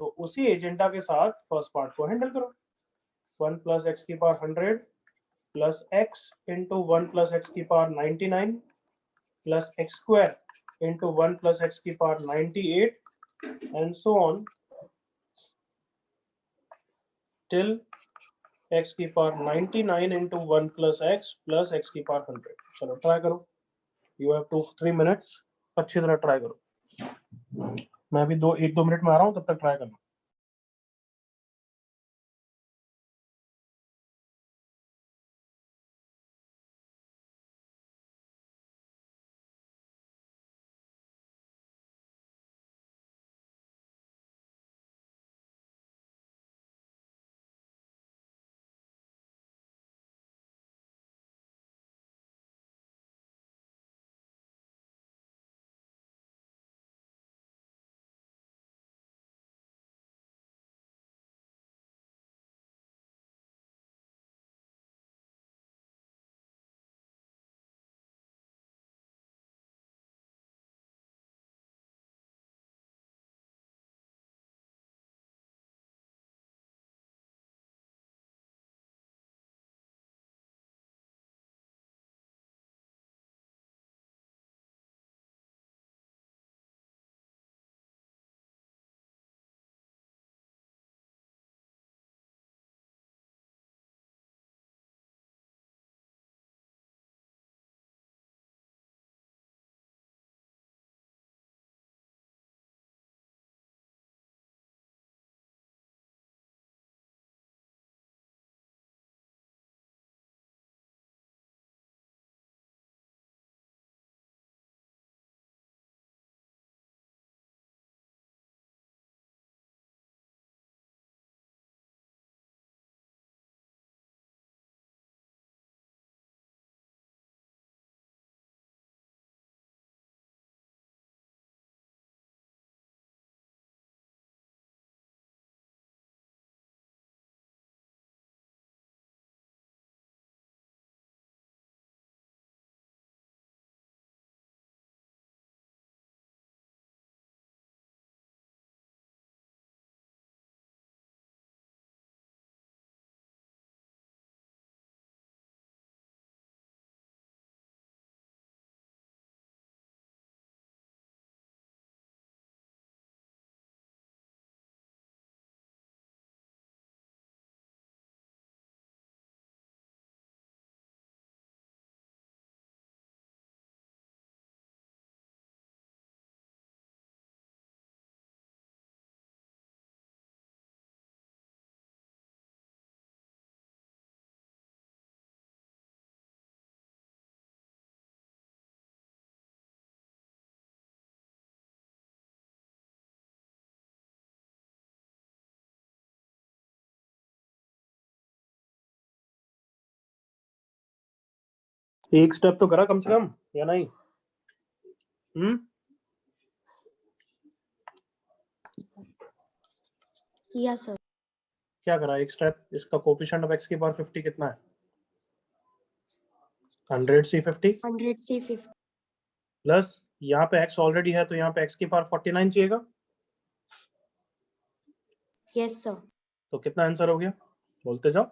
तो उसी एजेंडा के साथ फर्स्ट पार्ट को हैंडल करो। 1 प्लस एक्स की power 100 plus x into 1 plus x की power 99 plus x square into 1 plus x की power 98 and so on till x की पावर 99 इंटू 1 प्लस एक्स की पावर 100। चलो ट्राई करो। यू हैव 2-3 मिनट्स, अच्छी तरह ट्राई करो। मैं भी 1-2 मिनट में आ रहा हूँ, तब तक ट्राई करना। एक स्टेप तो करा कम से कम या नहीं? किया सर। क्या करा एक स्टेप? इसका कोफिशिएंट ऑफ x की पावर 50 कितना है? 100c50 100c50 प्लस यहाँ पे x ऑलरेडी है तो यहाँ पे x की पावर 49 चाहिएगा। Yes sir. तो कितना आंसर हो गया बोलते जाओ।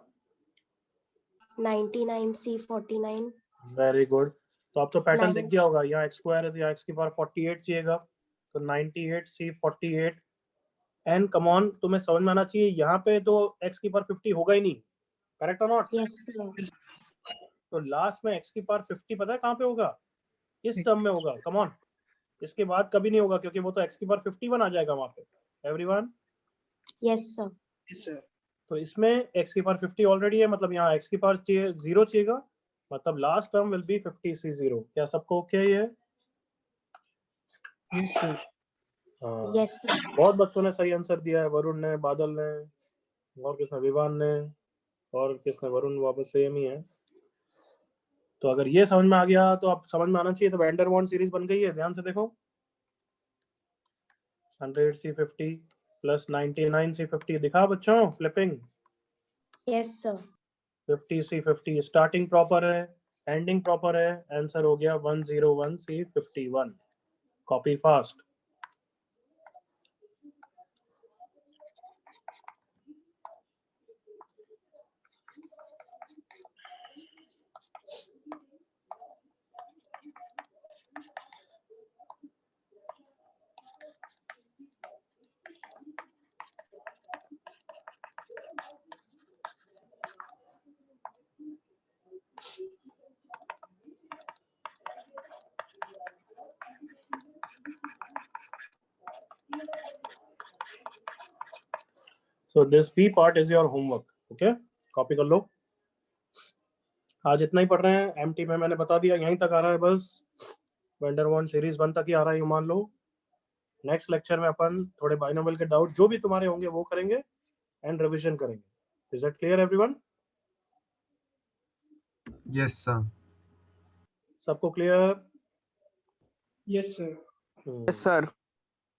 99c49 very good. तो अब तो पैटर्न Nine. दिख गया होगा, यहाँ x स्क्वायर है तो यहाँ x की पावर 48 चाहिएगा, तो 98c48 एंड कम ऑन, तुम्हें समझ में आना चाहिए यहाँ पे तो x की पावर 50 होगा ही नहीं, करेक्ट और नॉट? Yes sir. तो लास्ट में x की पावर 50 पता है कहाँ पे होगा? इस टर्म में होगा, कम ऑन। इसके बाद कभी नहीं होगा क्योंकि वो तो x की पावर 51 आ जाएगा वहां पे। एवरीवन? Yes sir. तो इसमें x की पावर 50 ऑलरेडी है, मतलब यहाँ x की पावर 0 चाहिएगा, मतलब last term will be 50c0। क्या सबको ओके है? हाँ, यस सर। बहुत बच्चों ने सही आंसर दिया है, वरुण ने, बादल ने, और किसने? विवान ने, और किसने? वरुण वापस सेम ही है। तो अगर ये समझ में आ गया तो आप समझ में आना चाहिए। तो वैन डेर वाल्स सीरीज बन गई है, ध्यान से देखो। 100c50 प्लस 99c50 दिखा बच्चों flipping? Yes sir. 50c50 starting proper है, एंडिंग प्रॉपर है, आंसर हो गया 101c51। Copy fast. So this B part is your homework. Okay, copy कर लो। आज इतना ही पढ़ रहे हैं, एमटी में मैंने बता दिया यहीं तक आ रहा है बस, वैन डेर वाल्स सीरीज 1 तक ही आ रहा है, ये मान लो। नेक्स्ट लेक्चर में अपन थोड़े बाइनोमियल के डाउट जो भी तुम्हारे होंगे वो करेंगे एंड रिवीजन करेंगे। Is that clear everyone? Yes, sir. सबको clear? Yes, sir. Yes, sir.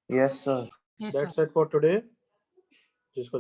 Yes, sir. Yes, that's sir. It for today. जिसको